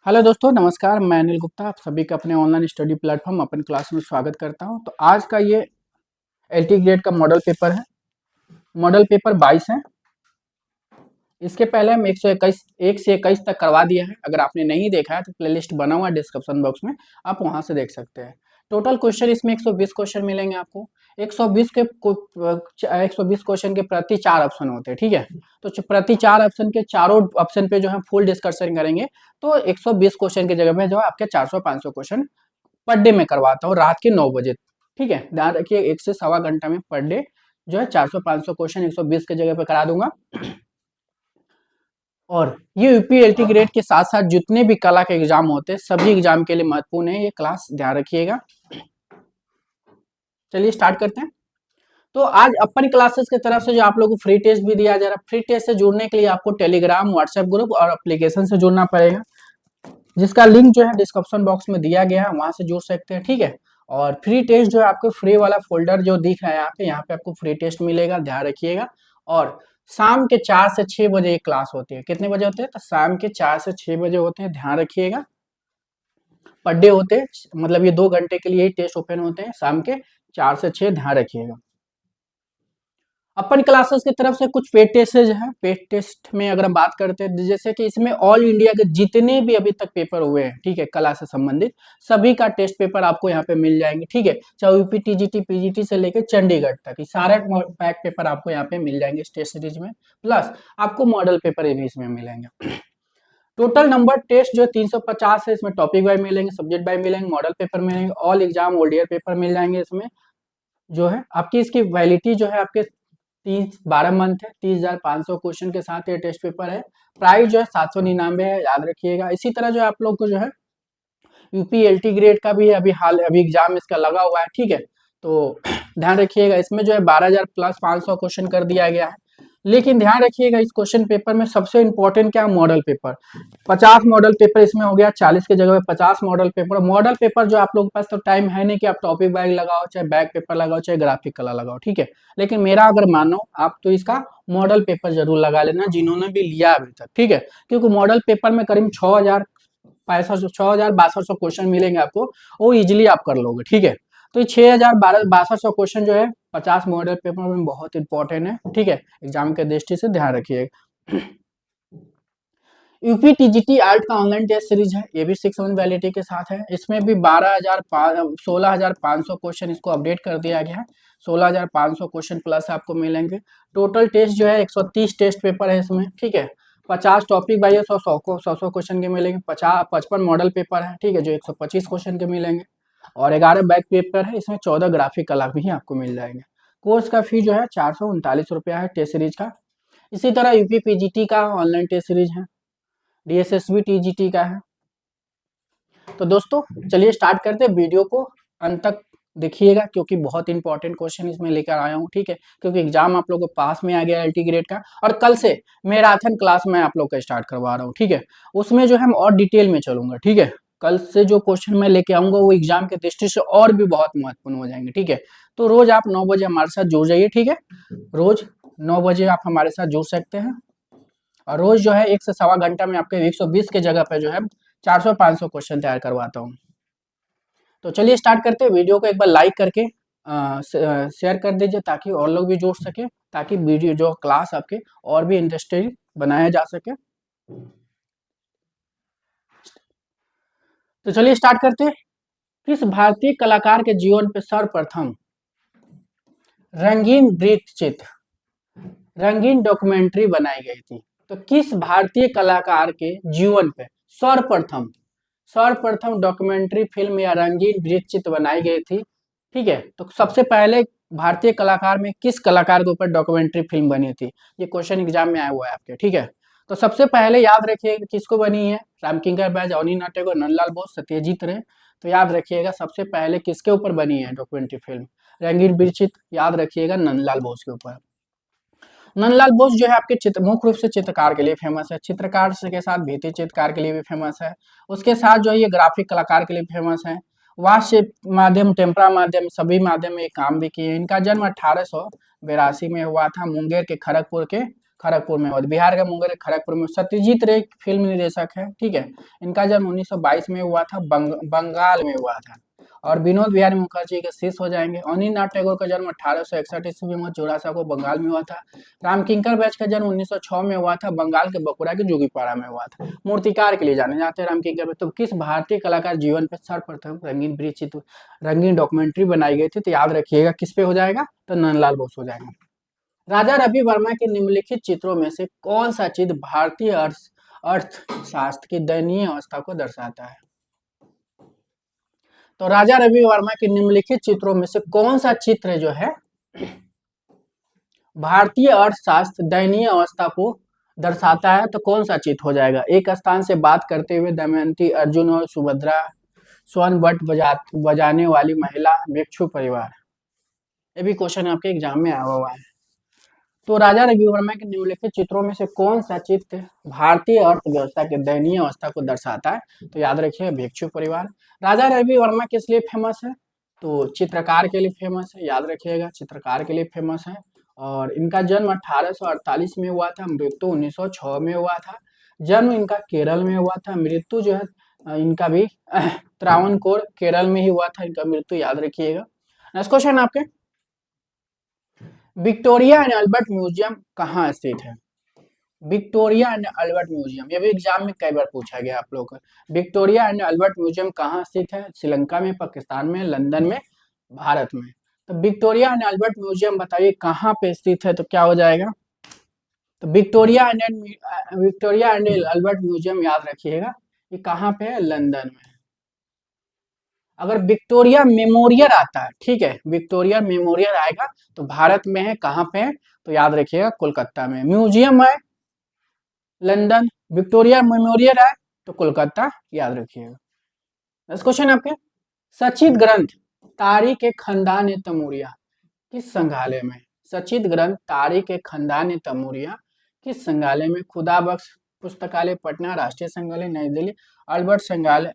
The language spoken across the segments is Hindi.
हेलो दोस्तों, नमस्कार। मैं अनिल गुप्ता आप सभी का अपने ऑनलाइन स्टडी प्लेटफॉर्म अपन क्लास में स्वागत करता हूं। तो आज का ये एलटी ग्रेड का मॉडल पेपर है। मॉडल पेपर 22 है। इसके पहले हम 1 से 21 तक करवा दिया है। अगर आपने नहीं देखा है तो प्लेलिस्ट बना हुआ है डिस्क्रिप्शन बॉक्स में, आप वहां से देख सकते हैं। टोटल क्वेश्चन इसमें 120 क्वेश्चन मिलेंगे आपको। 120 क्वेश्चन के प्रति 4 ऑप्शन होते हैं, ठीक है। तो प्रति 4 ऑप्शन के चारों ऑप्शन पे जो है फुल डिस्कशन करेंगे। तो 120 क्वेश्चन की जगह में जो है आपके 400-500 क्वेश्चन पर डे में करवाता हूँ रात के 9 बजे। ठीक है, ध्यान रखिए 1 से सवा घंटा में पर डे जो है 400-500 क्वेश्चन 120 की जगह पे करा दूंगा। और ये यूपीएलटी ग्रेड के साथ साथ जितने भी कला के एग्जाम होते हैं सभी एग्जाम के लिए महत्वपूर्ण है ये क्लास, ध्यान रखिएगा। चलिए स्टार्ट करते हैं। तो आज अपन क्लासेस की तरफ से जो आप लोगों को फ्री टेस्ट भी दिया जा रहा है। फ्री टेस्ट से जुड़ने के लिए आपको टेलीग्राम, व्हाट्सएप ग्रुप और एप्लीकेशन से जुड़ना पड़ेगा, जिसका लिंक जो है डिस्क्रिप्शन बॉक्स में दिया गया है, वहां से जुड़ सकते हैं, ठीक है। और फ्री टेस्ट जो है आपको फ्री वाला फोल्डर जो दिख रहा है यहाँ पे आपको फ्री टेस्ट मिलेगा, ध्यान रखिएगा। और शाम के 4 से 6 बजे ये क्लास होती है। कितने बजे होते हैं? तो शाम के 4 से 6 बजे होते हैं, ध्यान रखिएगा। पर डे होते हैं, मतलब ये 2 घंटे के लिए ही टेस्ट ओपन होते हैं, शाम के 4 से 6, ध्यान रखिएगा। अपन क्लासेस की तरफ से कुछ पेड टेस्ट है। पेड टेस्ट में अगर हम बात करते हैं, जैसे कि इसमें ऑल इंडिया के जितने भी अभी तक पेपर हुए हैं, ठीक है, कला से संबंधित सभी का टेस्ट पेपर आपको यहाँ पे मिल जाएंगे, ठीक है। चाहे यूपी टीजीटी पीजीटी से लेकर चंडीगढ़ तक ये सारे पैक पेपर आपको यहाँ पे मिल जाएंगे इस टेस्ट सीरीज में। प्लस आपको मॉडल पेपर भी इसमें मिलेंगे। टोटल नंबर टेस्ट जो है 350 है। इसमें टॉपिक वाइज मिलेंगे, सब्जेक्ट वाइज मिलेंगे, मॉडल पेपर मिलेंगे, ऑल एग्जाम ओल्ड पेपर मिल जाएंगे। इसमें जो है आपकी इसकी वैलिडिटी जो है आपके 12 मंथ है। 30,500 क्वेश्चन के साथ ये टेस्ट पेपर है। प्राइस जो है 799 है, याद रखिएगा। इसी तरह जो है आप लोग को जो है यूपीएलटी ग्रेड का भी अभी एग्जाम इसका लगा हुआ है, ठीक है। तो ध्यान रखिएगा इसमें जो है 12,000 प्लस 500 क्वेश्चन कर दिया गया है। लेकिन ध्यान रखिएगा इस क्वेश्चन पेपर में सबसे इंपॉर्टेंट क्या, मॉडल पेपर। 50 मॉडल पेपर इसमें हो गया, 40 की जगह पे 50 मॉडल पेपर। मॉडल पेपर जो आप लोगों के पास तो टाइम है नहीं कि आप टॉपिक बैग लगाओ, चाहे बैक पेपर लगाओ, चाहे ग्राफिक कला लगाओ, ठीक है। लेकिन मेरा अगर मानो आप तो इसका मॉडल पेपर जरूर लगा लेना, जिन्होंने भी लिया अभी तक, ठीक है। क्योंकि मॉडल पेपर में करीब 6,6200 क्वेश्चन मिलेंगे आपको, वो इजिली आप कर लोगे, ठीक है। तो ये 6,6200 क्वेश्चन जो है 50 मॉडल पेपर में बहुत इंपॉर्टेंट है, ठीक है, एग्जाम के दृष्टि से, ध्यान रखिएगा। यूपी टीजीटी आर्ट का ऑनलाइन टेस्ट सीरीज है, ये भी 6 मंथ वैलिडिटी के साथ है। इसमें भी 16,500 क्वेश्चन इसको अपडेट कर दिया गया है। 16,500 क्वेश्चन प्लस आपको मिलेंगे। टोटल टेस्ट जो है 130 टेस्ट पेपर है इसमें, ठीक है। 50 टॉपिक बाई 100 क्वेश्चन के मिलेंगे। 55 मॉडल पेपर है, ठीक है, जो 125 क्वेश्चन के मिलेंगे। और 11 बैक पेपर है, इसमें 14 ग्राफिक कला भी आपको मिल जाएंगे। कोर्स का फी जो है 439 रुपया है टेस्ट सीरीज का। इसी तरह यूपी पीजीटी का ऑनलाइन टेस्ट सीरीज है, डीएसएसबी टीजीटी का है। तो दोस्तों चलिए स्टार्ट करते हैं, वीडियो को अंत तक देखिएगा क्योंकि बहुत इंपॉर्टेंट क्वेश्चन इसमें लेकर आया हूँ, ठीक है। क्योंकि एग्जाम आप लोगों को पास में आ गया एलटी ग्रेड का, और कल से मैराथन क्लास मैं आप लोग का स्टार्ट करवा रहा हूँ, ठीक है। उसमें जो है और डिटेल में चलूंगा, ठीक है। कल से जो क्वेश्चन मैं लेके आऊंगा वो एग्जाम के दृष्टि से और भी बहुत महत्वपूर्ण हो जाएंगे, ठीक है। तो रोज आप 9 बजे हमारे साथ जुड़ जाइए, ठीक है। रोज 9 बजे आप हमारे साथ जुड़ सकते हैं। और रोज जो है 1 से सवा घंटा में आपके 120 के जगह पे जो है 400-500 क्वेश्चन तैयार करवाता हूँ। तो चलिए स्टार्ट करते हैं। वीडियो को एक बार लाइक करके शेयर कर दीजिए ताकि और लोग भी जुड़ सके, ताकि वीडियो जो क्लास आपके और भी इंटरेस्टिंग बनाया जा सके। तो चलिए स्टार्ट करते हैं। किस भारतीय कलाकार के जीवन पे सर्वप्रथम रंगीन रंगीन डॉक्यूमेंट्री बनाई गई थी? तो किस भारतीय कलाकार के जीवन पे सर्वप्रथम सर्वप्रथम डॉक्यूमेंट्री फिल्म या रंगीन वृत्तचित्र बनाई गई थी, ठीक है। तो सबसे पहले भारतीय कलाकार में किस कलाकार के ऊपर डॉक्यूमेंट्री फिल्म बनी थी? ये क्वेश्चन एग्जाम में आया हुआ है आपके, ठीक है। तो सबसे पहले याद रखिए किसको बनी है, रामकिंकर बैज, अवनी नाटेकर, नंदलाल बोस, सत्यजीत रे। तो याद रखिएगा सबसे पहले किसके ऊपर बनी है डॉक्यूमेंट्री फिल्म, रंगीन वृत्तचित्र, याद रखिएगा नंदलाल बोस के ऊपर। नंदलाल बोस जो है आपके चित्र मुख्य रूप से चित्रकार के लिए फेमस है, चित्रकार के साथ भित्ति चित्रकार के लिए भी फेमस है। उसके साथ जो है ये ग्राफिक कलाकार के लिए फेमस है। वास्य माध्यम, टेम्परा माध्यम, सभी माध्यम में काम भी किए। इनका जन्म 1882 में हुआ था मुंगेर के खड़गपुर के खड़गपुर में हुआ था। बिहार का मुंगेर खड़गपुर में। सत्यजीत रे फिल्म निर्देशक है, ठीक है। इनका जन्म 1922 में हुआ था, बंगाल में हुआ था। और विनोद बिहारी मुखर्जी के शिष्य हो जाएंगे। अनिल ठाकुर का जन्म 1861 ईस्वी में जोरासा को बंगाल में हुआ था। रामकिंकर बैच का जन्म 1906 में हुआ था, बंगाल के बकुड़ा के जोगीपाड़ा में हुआ था। मूर्तिकार के लिए जाने जाते हैं रामकिंकर बैच। तो किस भारतीय कलाकार जीवन पर सर्वप्रथम रंगीन ब्रिज चित्र, रंगीन डॉक्यूमेंट्री बनाई गई थी? तो याद रखिएगा किस पे हो जाएगा, तो नंदलाल बोस हो जाएगा। राजा रवि वर्मा के निम्नलिखित चित्रों में से कौन सा चित्र भारतीय अर्थशास्त्र की दयनीय अवस्था को दर्शाता है? तो राजा रवि वर्मा के निम्नलिखित चित्रों में से कौन सा चित्र जो है भारतीय अर्थशास्त्र दयनीय अवस्था को दर्शाता है? तो कौन सा चित्र हो जाएगा? एक स्थान से बात करते हुए दमयंती, अर्जुन और सुभद्रा, स्वर्ण बट बजाने वाली महिला, भिक्षु परिवार। ये भी क्वेश्चन आपके एग्जाम में आया हुआ है। तो राजा रवि वर्मा के निम्नलिखित चित्रों में से कौन सा चित्र भारतीय अर्थव्यवस्था की दयनीय अवस्था को दर्शाता है? तो याद रखिए भिक्षु परिवार। राजा रवि वर्मा किस लिए फेमस है? तो चित्रकार के लिए फेमस है, याद रखिएगा चित्रकार के लिए फेमस है। और इनका जन्म 1848 में हुआ था, मृत्यु 1906 में हुआ था। जन्म इनका केरल में हुआ था, मृत्यु जो है इनका भी त्रावणकोर केरल में ही हुआ था, इनका मृत्यु याद रखिएगा। नेक्स्ट क्वेश्चन आपके, विक्टोरिया एंड अल्बर्ट म्यूजियम कहाँ स्थित है? विक्टोरिया एंड अल्बर्ट म्यूजियम, ये भी एग्जाम में कई बार पूछा गया आप लोग को। विक्टोरिया एंड अल्बर्ट म्यूजियम कहाँ स्थित है? श्रीलंका में, पाकिस्तान में, लंदन में, भारत में। तो विक्टोरिया एंड अल्बर्ट म्यूजियम बताइए कहाँ पे स्थित है? तो क्या हो जाएगा? तो विक्टोरिया एंड अल्बर्ट म्यूजियम याद रखिएगा, ये कहाँ पे है? लंदन में। अगर विक्टोरिया मेमोरियल आता है, ठीक है, विक्टोरिया मेमोरियल आएगा तो भारत में है, कहाँ पे है? तो याद रखिएगा कोलकाता में। म्यूजियम है लंदन, विक्टोरिया मेमोरियल है तो कोलकाता, याद रखिएगा। नेक्स्ट क्वेश्चन आपके, सचित ग्रंथ तारीख ए खानदान ए तैमूरिया किस संग्रहालय में? सचित ग्रंथ तारीख ए खानदान ए तैमूरिया किस संग्रहालय में? खुदा बख्श पुस्तकालय पटना, राष्ट्रीय संग्रहालय नई दिल्ली, अल्बर्ट संग्रहालय,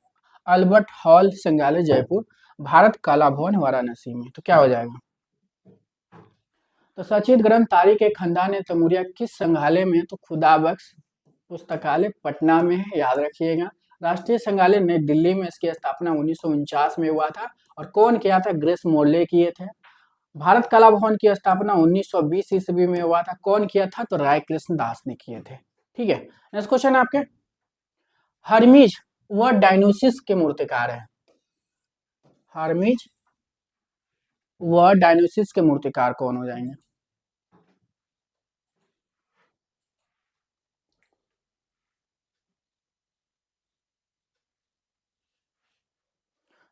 अल्बर्ट हॉल संग्रहालय जयपुर, भारत कला भवन वाराणसी में। तो क्या हो जाएगा? तो सचित ग्रंथ तारीख ए खानदान ए तैमूरिया किस संग्रहालय में? तो खुदा बख्श पुस्तकालय पटना में है, याद रखिएगा। राष्ट्रीय संग्रहालय नई दिल्ली में, इसकी स्थापना 1949 में हुआ था। और कौन किया था? ग्रेस मोर्ले किए थे। भारत कला भवन की स्थापना 1920 ईस्वी में हुआ था। कौन किया था? तो राय कृष्ण दास ने किए थे, ठीक है। नेक्स्ट क्वेश्चन आपके, हर्मिज व डायनोसिस के मूर्तिकार है। हर्मिज व डायनोसिस के मूर्तिकार कौन हो जाएंगे?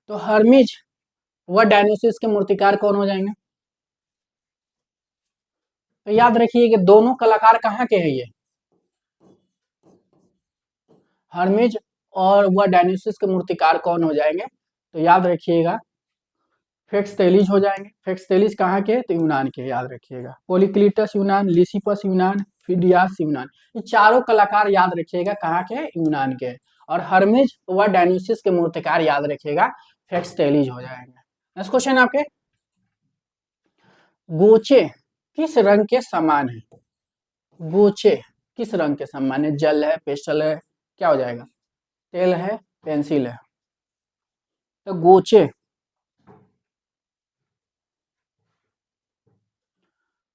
तो हर्मिज व डायनोसिस के मूर्तिकार कौन हो जाएंगे? तो याद रखिए कि दोनों कलाकार कहाँ के हैं ये? हर्मिज और वह डायनोसिस के मूर्तिकार कौन हो जाएंगे? तो याद रखिएगा फेक्सटेलिज हो जाएंगे। फेक्सटेलिज कहाँ के? तो यूनान के, याद रखिएगा। पोलिक्लिटस यूनान, लिसिपस यूनान, फिडियास यूनान, ये चारों कलाकार याद रखिएगा कहाँ के? यूनान के। और हर्मिज व डायनोसिस के मूर्तिकार याद रखिएगा फेक्सटेलिज हो जाएंगे। नेक्स्ट क्वेश्चन आपके, गोचे किस रंग के समान है? गोचे किस रंग के समान है? जल है, पेस्टल है, क्या हो जाएगा? तेल है, पेंसिल है। तो गोचे,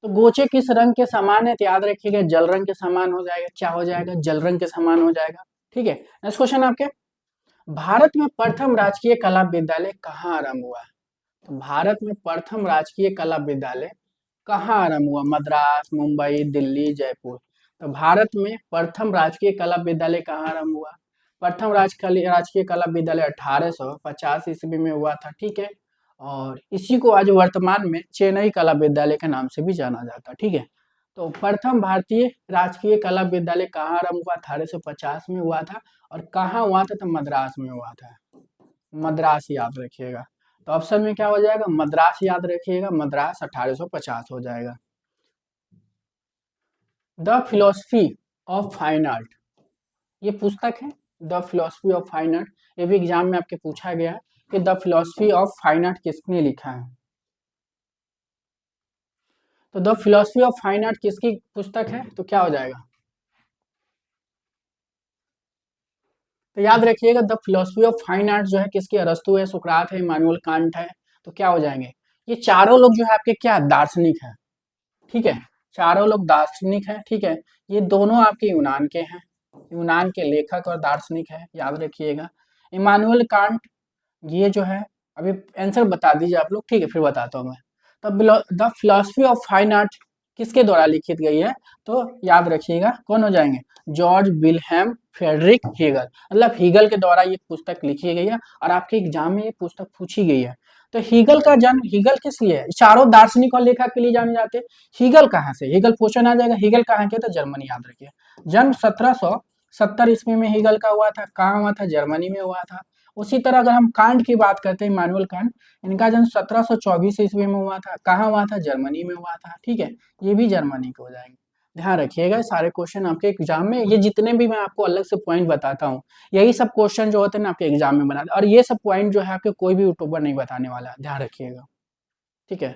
तो गोचे किस रंग के समान है? तो याद रखिएगा जल रंग के समान हो जाएगा। क्या हो जाएगा? जल रंग के समान हो जाएगा, ठीक है। नेक्स्ट क्वेश्चन आपके, भारत में प्रथम राजकीय कला विद्यालय कहाँ आरंभ हुआ? तो भारत में प्रथम राजकीय कला विद्यालय कहाँ आरंभ हुआ? मद्रास, मुंबई, दिल्ली, जयपुर। तो भारत में प्रथम राजकीय कला विद्यालय कहाँ आरंभ हुआ? प्रथम राजकीय कला विद्यालय 1850 ईस्वी में हुआ था, ठीक है। और इसी को आज वर्तमान में चेन्नई कला विद्यालय के नाम से भी जाना जाता है, ठीक है। तो प्रथम भारतीय राजकीय कला विद्यालय कहाँ आरंभ हुआ? 1850 में हुआ था। और कहाँ हुआ था? तो मद्रास में हुआ था। मद्रास याद रखिएगा। तो ऑप्शन में क्या हो जाएगा? मद्रास याद रखिएगा, मद्रास 1850 हो जाएगा। The philosophy of fine art, ये पुस्तक है the philosophy of fine art. ये भी एग्जाम में आपके पूछा गया है कि the philosophy of fine art किसने लिखा है? तो the philosophy of fine art किसकी पुस्तक है, तो क्या हो जाएगा? तो याद रखिएगा the philosophy of fine art जो है किसकी, अरस्तु है, सुकरात है, इमानुएल कांट है। तो क्या हो जाएंगे? ये चारों लोग जो है आपके क्या दार्शनिक है, ठीक है, चारों लोग दार्शनिक है, ठीक है। ये दोनों आपके यूनान के हैं, यूनान के लेखक और दार्शनिक है, याद रखिएगा। इमानुएल कांट, ये जो है, अभी आंसर बता दीजिए आप लोग, ठीक है, फिर बताता हूँ मैं। तब the philosophy of fine art किसके द्वारा लिखित गई है, तो याद रखिएगा कौन हो जाएंगे, जॉर्ज विल्हेम फ्रेडरिक हीगल, मतलब हीगल के द्वारा ये पुस्तक लिखी गई है और आपके एग्जाम में ये पुस्तक पूछी गई है। तो हीगल का जन्म, हीगल किस लिए है, चारों दार्शनिक और लेखक के लिए जाने जाते हैं। हीगल कहाँ से, हीगल क्वेश्चन आ जाएगा, हीगल कहाँ के, तो जर्मनी, याद रखिए। जन्म 1770 ईस्वी में हीगल का हुआ था, कहाँ हुआ था, जर्मनी में हुआ था। उसी तरह अगर हम कांट की बात करते हैं, इमानुएल कांट, इनका जन्म 1724 ईस्वी में हुआ था, कहाँ हुआ था, जर्मनी में हुआ था, ठीक है। ये भी जर्मनी के हो जाएंगे। ध्यान रखिएगा सारे क्वेश्चन आपके एग्जाम में, ये जितने भी मैं आपको अलग से पॉइंट बताता हूँ, यही सब क्वेश्चन जो होते हैं ना आपके एग्जाम में बनाते, और ये सब पॉइंट जो है आपके कोई भी यूट्यूबर नहीं बताने वाला, ध्यान रखिएगा, ठीक है।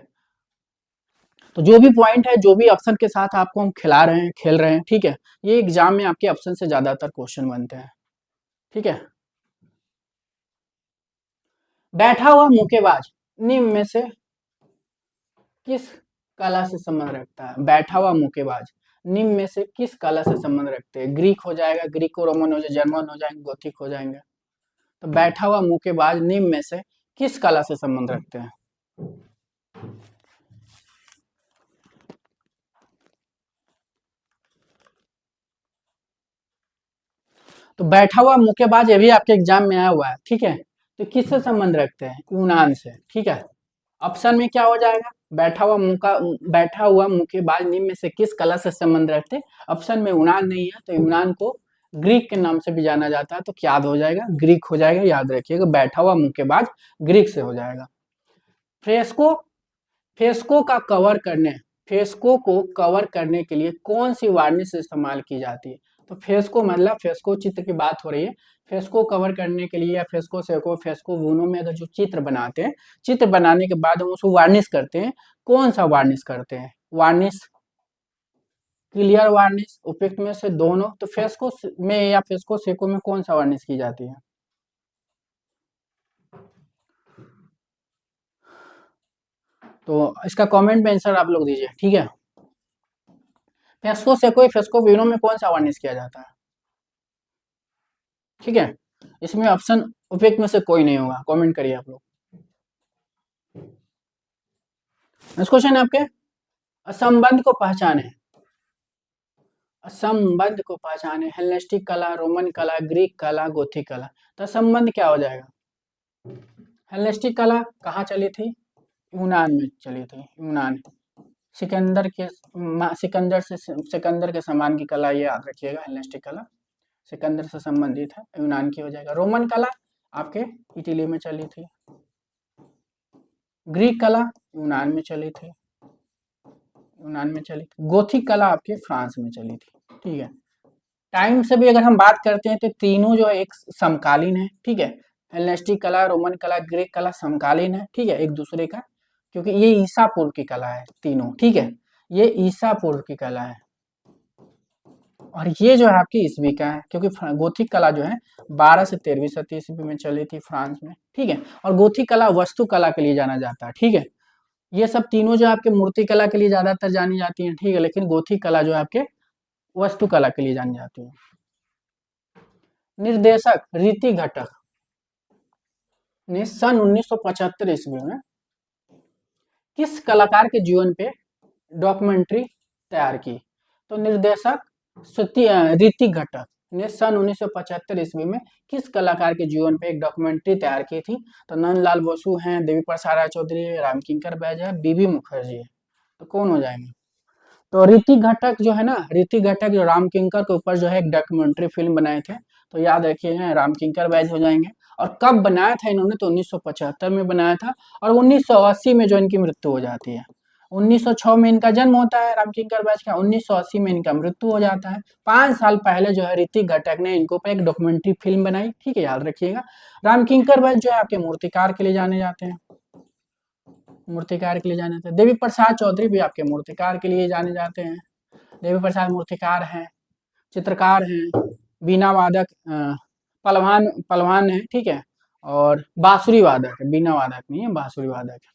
तो जो भी पॉइंट है, जो भी ऑप्शन के साथ आपको हम खिला रहे हैं, खेल रहे हैं, ठीक है, ये एग्जाम में आपके ऑप्शन से ज्यादातर क्वेश्चन बनते हैं, ठीक है। बैठा हुआ मुक्केबाज निम्न में से किस कला से संबंध रखता है, बैठा हुआ मुक्केबाज निम्न में से किस कला से संबंध रखते हैं, ग्रीक हो जाएगा, ग्रीको रोमन हो जाएगा, जर्मन हो जाएंगे, गोथिक हो जाएंगे। तो बैठा हुआ मुक्केबाज निम्न में से किस कला से संबंध रखते हैं? तो बैठा हुआ मुक्केबाज ये भी आपके एग्जाम में आया हुआ है, ठीक है। तो किससे संबंध रखते हैं, यूनान से, ठीक है। ऑप्शन में क्या हो जाएगा, बैठा हुआ मुक्केबाज निम्न में से किस कला से संबंध रखते हैं। ऑप्शन में यूनान नहीं है, तो यूनान को ग्रीक के नाम से भी जाना जाता है, तो क्या हो जाएगा, ग्रीक हो जाएगा, याद रखिएगा, बैठा हुआ मुक्केबाज ग्रीक से हो जाएगा। फ्रेस्को, फ्रेस्को का कवर करने, फ्रेस्को को कवर करने के लिए कौन सी वार्निश इस्तेमाल की जाती है। तो फ्रेस्को मतलब फ्रेस्को चित्र की बात हो रही है, फ्रेस्को कवर करने के लिए या फ्रेस्को सेको फ्रेस्को वूनो में अगर जो चित्र बनाते हैं, चित्र बनाने के बाद हम उसको वार्निश करते हैं, कौन सा वार्निश करते हैं, वार्निश, क्लियर वार्निश, उपयुक्त में से दोनों, तो फ्रेस्को में या फ्रेस्को सेको में कौन सा वार्निश की जाती है? तो इसका कमेंट में आंसर आप लोग दीजिए, ठीक है। फ्रेस्को सेको फ्रेस्को विनो में कौन सा वार्निश किया जाता है, ठीक है। इसमें ऑप्शन उपयुक्त में से कोई नहीं होगा, कमेंट करिए आप लोग। नेक्स्ट क्वेश्चन है आपके, असंबंध को पहचाने, असंबंध को पहचाने, हेलेनिस्टिक कला, रोमन कला, ग्रीक कला, गोथिक कला। तो असंबंध क्या हो जाएगा, हेलेनिस्टिक कला कहाँ चली थी, यूनान में चली थी, यूनान, सिकंदर के, सिकंदर के समान की कला, ये याद रखिएगा, हेलेनिस्टिक कला सिकंदर से संबंधित है, यूनान की हो जाएगा। रोमन कला आपके इटली में चली थी, ग्रीक कला यूनान में चली थी, यूनान में चली थी, गोथिक कला आपके फ्रांस में चली थी, ठीक है। टाइम से भी अगर हम बात करते हैं तो तीनों जो है एक समकालीन है, ठीक है। हेलेनिस्टिक कला, रोमन कला, ग्रीक कला समकालीन है, ठीक है, एक दूसरे का, क्योंकि ये ईसा पूर्व की कला है तीनों, ठीक है, ये ईसा पूर्व की कला है। और ये जो है आपकी ईस्वी का है, क्योंकि गोथिक कला जो है 12 से 13वीं शताब्दी ईस्वी में चली थी फ्रांस में, ठीक है। और गोथिक कला वस्तु कला के लिए जाना जाता है, ठीक है। ये सब तीनों जो आपके मूर्ति कला के लिए ज्यादातर जानी जाती है, ठीक है, लेकिन गोथिक कला जो है आपके वस्तु कला के लिए जानी जाती है। निर्देशक रीति घटक ने सन 1975 ईस्वी में किस कलाकार के जीवन पे डॉक्यूमेंट्री तैयार की। तो निर्देशक रीति घटक ने सन 1975 ईस्वी में किस कलाकार के जीवन पे एक डॉक्यूमेंट्री तैयार की थी। तो नंदलाल बोसु हैं, देवी प्रसाद राय चौधरी है, रामकिंकर बैज है, बीबी मुखर्जी है। तो कौन हो जाएंगे? तो ऋतिक घटक जो है ना, ऋतिक घटक जो राम किंकर के ऊपर जो है एक डॉक्यूमेंट्री फिल्म बनाए थे, तो याद रखिए राम किंकर बैच हो जाएंगे। और कब बनाया था इन्होंने, तो 1975 में बनाया था, और 1980 में जो इनकी मृत्यु हो जाती है। 1906 में इनका जन्म होता है राम किंकर बैच का, 1980 में इनका मृत्यु हो जाता है। 5 साल पहले जो है ऋतिक घटक ने इनको पे एक डॉक्यूमेंट्री फिल्म बनाई, ठीक है, याद रखिएगा। राम किंकर बैच जो है आपके मूर्तिकार के लिए जाने जाते हैं। मूर्तिकार के लिए जाने जाते हैं। देवी प्रसाद चौधरी भी आपके मूर्तिकार के लिए जाने जाते हैं। देवी प्रसाद मूर्तिकार हैं, चित्रकार हैं, बीना वादक पलवान पलवान है, ठीक है, और बांसुरी वादक है, बीना वादक नहीं है, बांसुरी वादक है।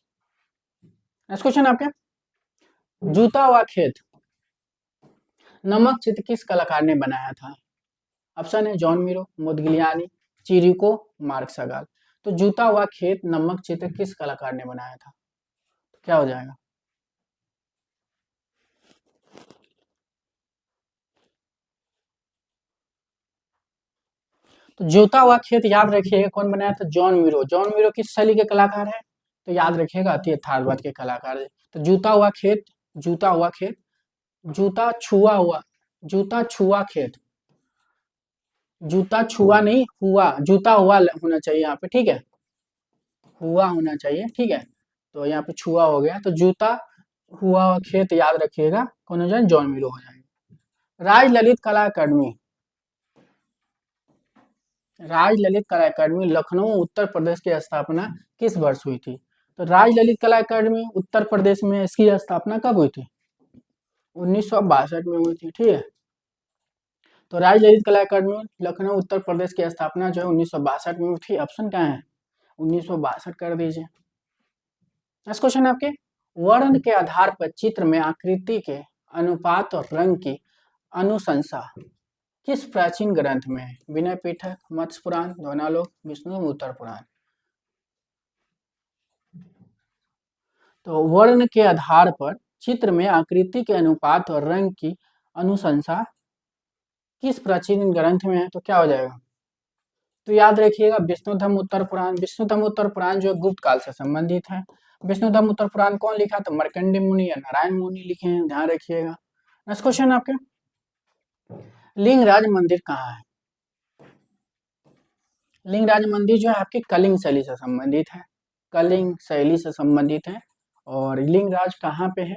नेक्स्ट क्वेश्चन आपके, जूता हुआ खेत नमक चित्र किस कलाकार ने बनाया था? ऑप्शन है जॉन मीरो, मोदगिलियानी, चिरिको, मार्क सगाल। तो जूता हुआ खेत नमक चित्र किस कलाकार ने बनाया था? तो क्या हो जाएगा? तो जूता हुआ खेत याद रखिएगा कौन बनाया था? John Miro. जॉन मीरो किस शैली के कलाकार है? तो याद रखिएगा अति यथार्थवाद के कलाकार है। तो जूता हुआ खेत, जूता हुआ खेत, जूता छुआ हुआ, जूता छुआ खेत, जूता छुआ नहीं हुआ, जूता हुआ होना चाहिए यहाँ पे, ठीक है, हुआ होना चाहिए, ठीक है। तो यहाँ पे छुआ हो गया, तो जूता हुआ खेत याद रखिएगा कौन हो जाए? जॉन मीरो हो जाएगा। राज ललित कला अकादमी, राज ललित कला अकादमी लखनऊ उत्तर प्रदेश की स्थापना किस वर्ष हुई थी? तो राज ललित कला अकादमी उत्तर प्रदेश में इसकी स्थापना कब हुई थी? 1962 में हुई थी, ठीक है। तो राज ललित कला अकादमी लखनऊ उत्तर प्रदेश की स्थापना जो है 1962 में हुई थी। ऑप्शन क्या है? 1962 कर दीजिए। नेक्स्ट क्वेश्चन आपके, वर्ण के आधार पर चित्र में आकृति के अनुपात और रंग की अनुशंसा किस प्राचीन ग्रंथ में है? विनय पिटक, मत्स्य पुराण, ध्वनालोक, विष्णु उत्तर पुराण। तो वर्ण के आधार पर चित्र में आकृति के अनुपात और रंग की अनुशंसा किस प्राचीन ग्रंथ में है? तो क्या हो जाएगा? तो याद रखिएगा विष्णुधर्म उत्तर पुराण। विष्णुधर्म उत्तर पुराण जो गुप्त काल से संबंधित है। विष्णुधर्म उत्तर पुराण कौन लिखा? तो मर्कंडेय मुनि या नारायण मुनि लिखे हैं, ध्यान रखिएगा। नेक्स्ट क्वेश्चन आपके, लिंगराज मंदिर कहाँ है? लिंगराज मंदिर जो है आपकी कलिंग शैली से संबंधित है, कलिंग शैली से संबंधित है। और लिंगराज कहाँ पे है?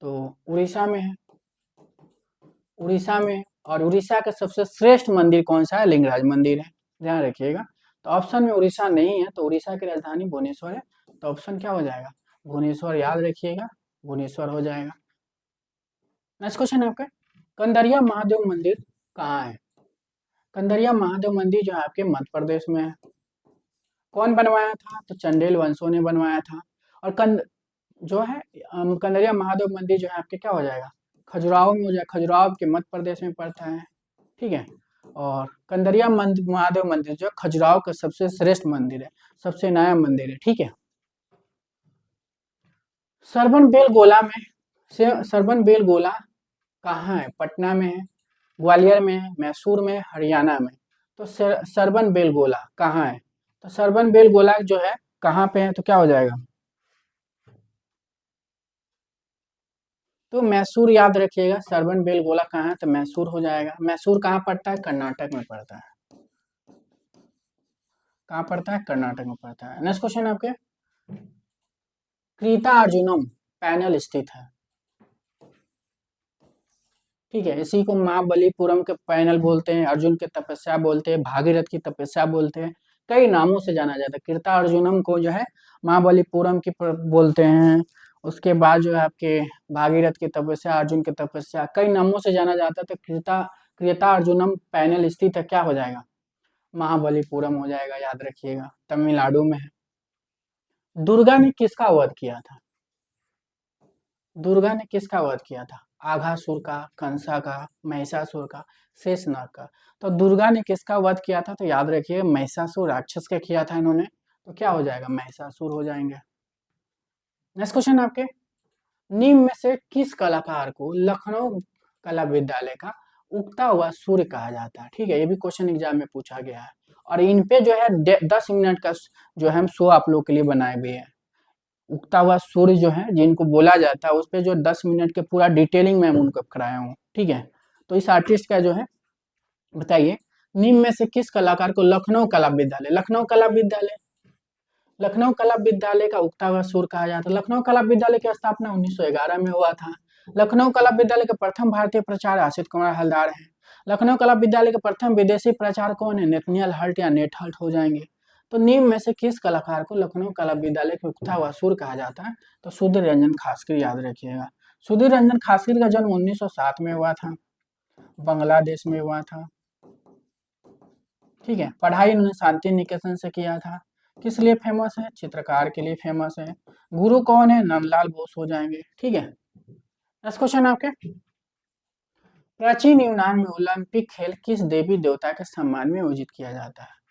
तो उड़ीसा में है, उड़ीसा में। और उड़ीसा का सबसे श्रेष्ठ मंदिर कौन सा है? लिंगराज मंदिर है, ध्यान रखिएगा। तो ऑप्शन में उड़ीसा नहीं है, तो उड़ीसा की राजधानी भुवनेश्वर है। तो ऑप्शन क्या हो जाएगा? भुवनेश्वर, याद रखिएगा भुवनेश्वर हो जाएगा। नेक्स्ट क्वेश्चन आपका, कंदरिया महादेव मंदिर कहाँ है? कंदरिया महादेव मंदिर जो है आपके मध्य प्रदेश में है। कौन बनवाया था? तो चंदेल वंशों ने बनवाया था। और जो है कंदरिया महादेव मंदिर जो है आपके क्या हो जाएगा? खजुराहो में हो जाएगा, खजुराहो के मध्य प्रदेश में पड़ता है, ठीक है। और कंदरिया महादेव मंदिर जो खजुराहो का सबसे श्रेष्ठ मंदिर है, सबसे नया मंदिर है, ठीक है। सरबन बेल गोला में सरबन बेल गोला कहाँ है? पटना में है, ग्वालियर में है, मैसूर में, हरियाणा में। तो सरबन बेल गोला कहाँ है? तो सरबन बेल गोला जो है कहाँ पे है? तो क्या हो जाएगा? तो मैसूर याद रखिएगा, सरबन बेल गोला कहाँ है? तो मैसूर हो जाएगा। मैसूर कहाँ पड़ता है? कर्नाटक में पड़ता है। कहाँ पड़ता है? कर्नाटक में पड़ता है। नेक्स्ट क्वेश्चन आपके, क्रीता अर्जुनम पैनल स्थित है, ठीक है। इसी को महाबलीपुरम के पैनल बोलते हैं, अर्जुन की तपस्या बोलते हैं, भागीरथ की तपस्या बोलते हैं, कई नामों से जाना जाता है। कृता अर्जुनम को जो है महाबलीपुरम की बोलते हैं। उसके बाद जो है आपके भागीरथ की तपस्या, अर्जुन की तपस्या, कई नामों से जाना जाता है। तो कृता अर्जुनम पैनल स्थित है, क्या हो जाएगा? महाबलीपुरम हो जाएगा, याद रखिएगा, तमिलनाडु में है। दुर्गा ने किसका वध किया था? दुर्गा ने किसका वध किया था? आघासुर का, कंसा का, महिषासुर का, शेषनाग का। तो दुर्गा ने किसका वध किया था? तो याद रखिए महिषासुर राक्षस का किया था इन्होंने। तो क्या हो जाएगा? महिषासुर हो जाएंगे। नेक्स्ट क्वेश्चन आपके, निम्न में से किस कलाकार को लखनऊ कला विद्यालय का उगता हुआ सूर्य कहा जाता है? ठीक है, ये भी क्वेश्चन एग्जाम में पूछा गया है। और इन पे जो है 10 मिनट का जो है हम शो आप लोग के लिए बनाए हुए हैं। उगता हुआ सूर्य जो है जिनको बोला जाता है, उस पे जो 10 मिनट के पूरा डिटेलिंग में उनको कराया हूँ, ठीक है। तो इस आर्टिस्ट का जो है बताइए, निम्न में से किस कलाकार को लखनऊ कला विद्यालय, लखनऊ कला विद्यालय का उगता हुआ सूर्य कहा जाता है? लखनऊ कला विद्यालय की स्थापना 1911 में हुआ था। लखनऊ कला विद्यालय के प्रथम भारतीय प्राचार्य आशित कुमार हलदार हैं। लखनऊ कला विद्यालय के प्रथम विदेशी प्राचार्य कौन है? नेथनियल हल्ट या नेट हल्ट हो जाएंगे। तो निम्न में से किस कलाकार को लखनऊ कला विद्यालय के उगता हुआ सूर्य कहा जाता है? तो सुधीर रंजन खासकर याद रखिएगा। सुधीर रंजन खासकर का जन्म 1907 में हुआ था, बांग्लादेश में हुआ था। ठीक है, पढ़ाई उन्होंने शांति निकेतन से किया था। किस लिए फेमस है? चित्रकार के लिए फेमस है। गुरु कौन है? नंदलाल बोस हो जाएंगे। ठीक है, नेक्स्ट क्वेश्चन आपके, प्राचीन यूनान में ओलंपिक खेल किस देवी देवता के सम्मान में आयोजित किया जाता है?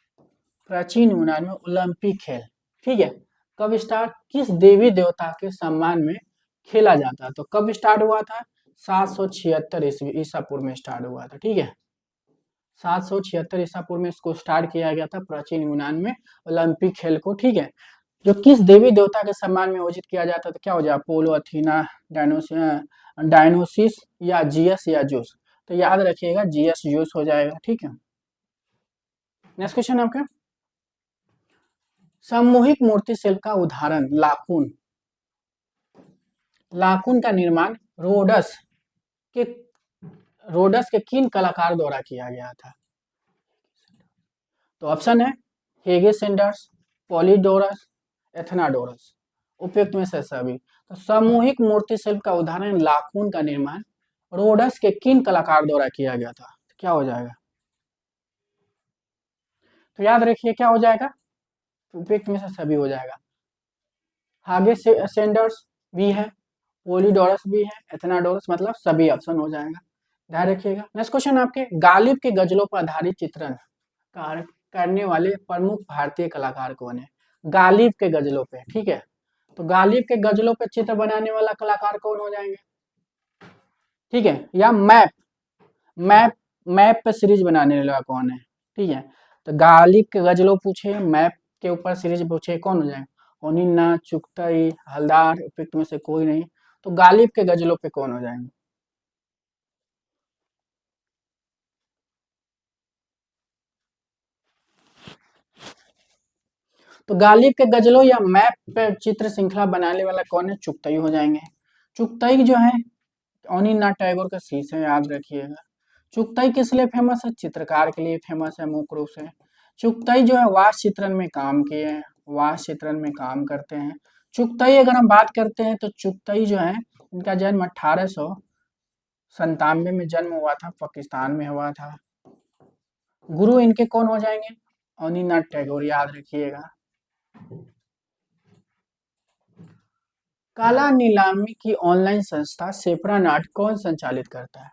प्राचीन यूनान में ओलंपिक खेल, ठीक है, कब स्टार्ट, किस देवी देवता के सम्मान में खेला जाता है? तो कब स्टार्ट हुआ था? 776 ईस्वी ईसा पूर्व में स्टार्ट हुआ था। ठीक है, 776 ईसा पूर्व में इसको स्टार्ट किया गया था प्राचीन यूनान में ओलंपिक खेल को। ठीक है, जो किस देवी देवता के सम्मान में आयोजित किया जाता है? तो क्या हो जाए, अपोलो, अथीना, डायनोसिस या जीएस या जूस? तो याद रखिएगा जीएस जूस हो जाएगा। ठीक है, नेक्स्ट क्वेश्चन आपका, सामूहिक मूर्ति शिल्प का उदाहरण लाकुन। लाकुन का निर्माण रोडस के किन कलाकार द्वारा किया गया था? तो ऑप्शन है हेगेसेंडर्स, पॉलीडोरस, एथनाडोरस, उपयुक्त में से सभी। तो सामूहिक मूर्ति शिल्प का उदाहरण लाकुन का निर्माण रोडस के किन कलाकार द्वारा किया गया था? तो क्या हो जाएगा? तो याद रखिए क्या हो जाएगा, उपयुक्त में से सभी हो जाएगा। हागे सेंडर्स भी है, पोलिडोरस भी है, एथनाडोरस, मतलब सभी ऑप्शन हो जाएगा, ध्यान रखिएगा। नेक्स्ट क्वेश्चन आपके, गालिब के गजलों पर आधारित चित्रण करने वाले प्रमुख भारतीय कलाकार कौन है? गालिब के गजलों पे, ठीक है, तो गालिब के गजलों पे चित्र बनाने वाला कलाकार कौन हो जाएंगे? ठीक है, या मैप मैप मैप पे सीरीज बनाने वाला कौन है? ठीक है, तो गालिब के गजलों पूछे, मैप के ऊपर सीरीज पूछे, कौन हो जाएगा? ओनिन्ना, चुगताई, हलदार, उपयुक्त में से कोई नहीं। तो गालिब के गजलों पे कौन हो जाएंगे? तो गालिब के गजलों या मैप पे चित्र श्रृंखला बनाने वाला कौन है? चुगताई हो जाएंगे। चुगताई जो है अनिनाथ टैगोर का शीश है, याद रखिएगा। चुगताई किस लिए फेमस है? चित्रकार के लिए फेमस है मुख्य रूप से। चुगताई जो है वास्तु चित्रण में काम किए हैं, वास्तु चित्रण में काम करते हैं। चुगताई अगर हम बात करते हैं तो चुगताई जो है इनका जन्म 1897 में जन्म हुआ था, पाकिस्तान में हुआ था। गुरु इनके कौन हो जाएंगे? अनिनाथ टैगोर, याद रखिएगा। काला नीलामी की ऑनलाइन संस्था सेपरानाट कौन संचालित करता है?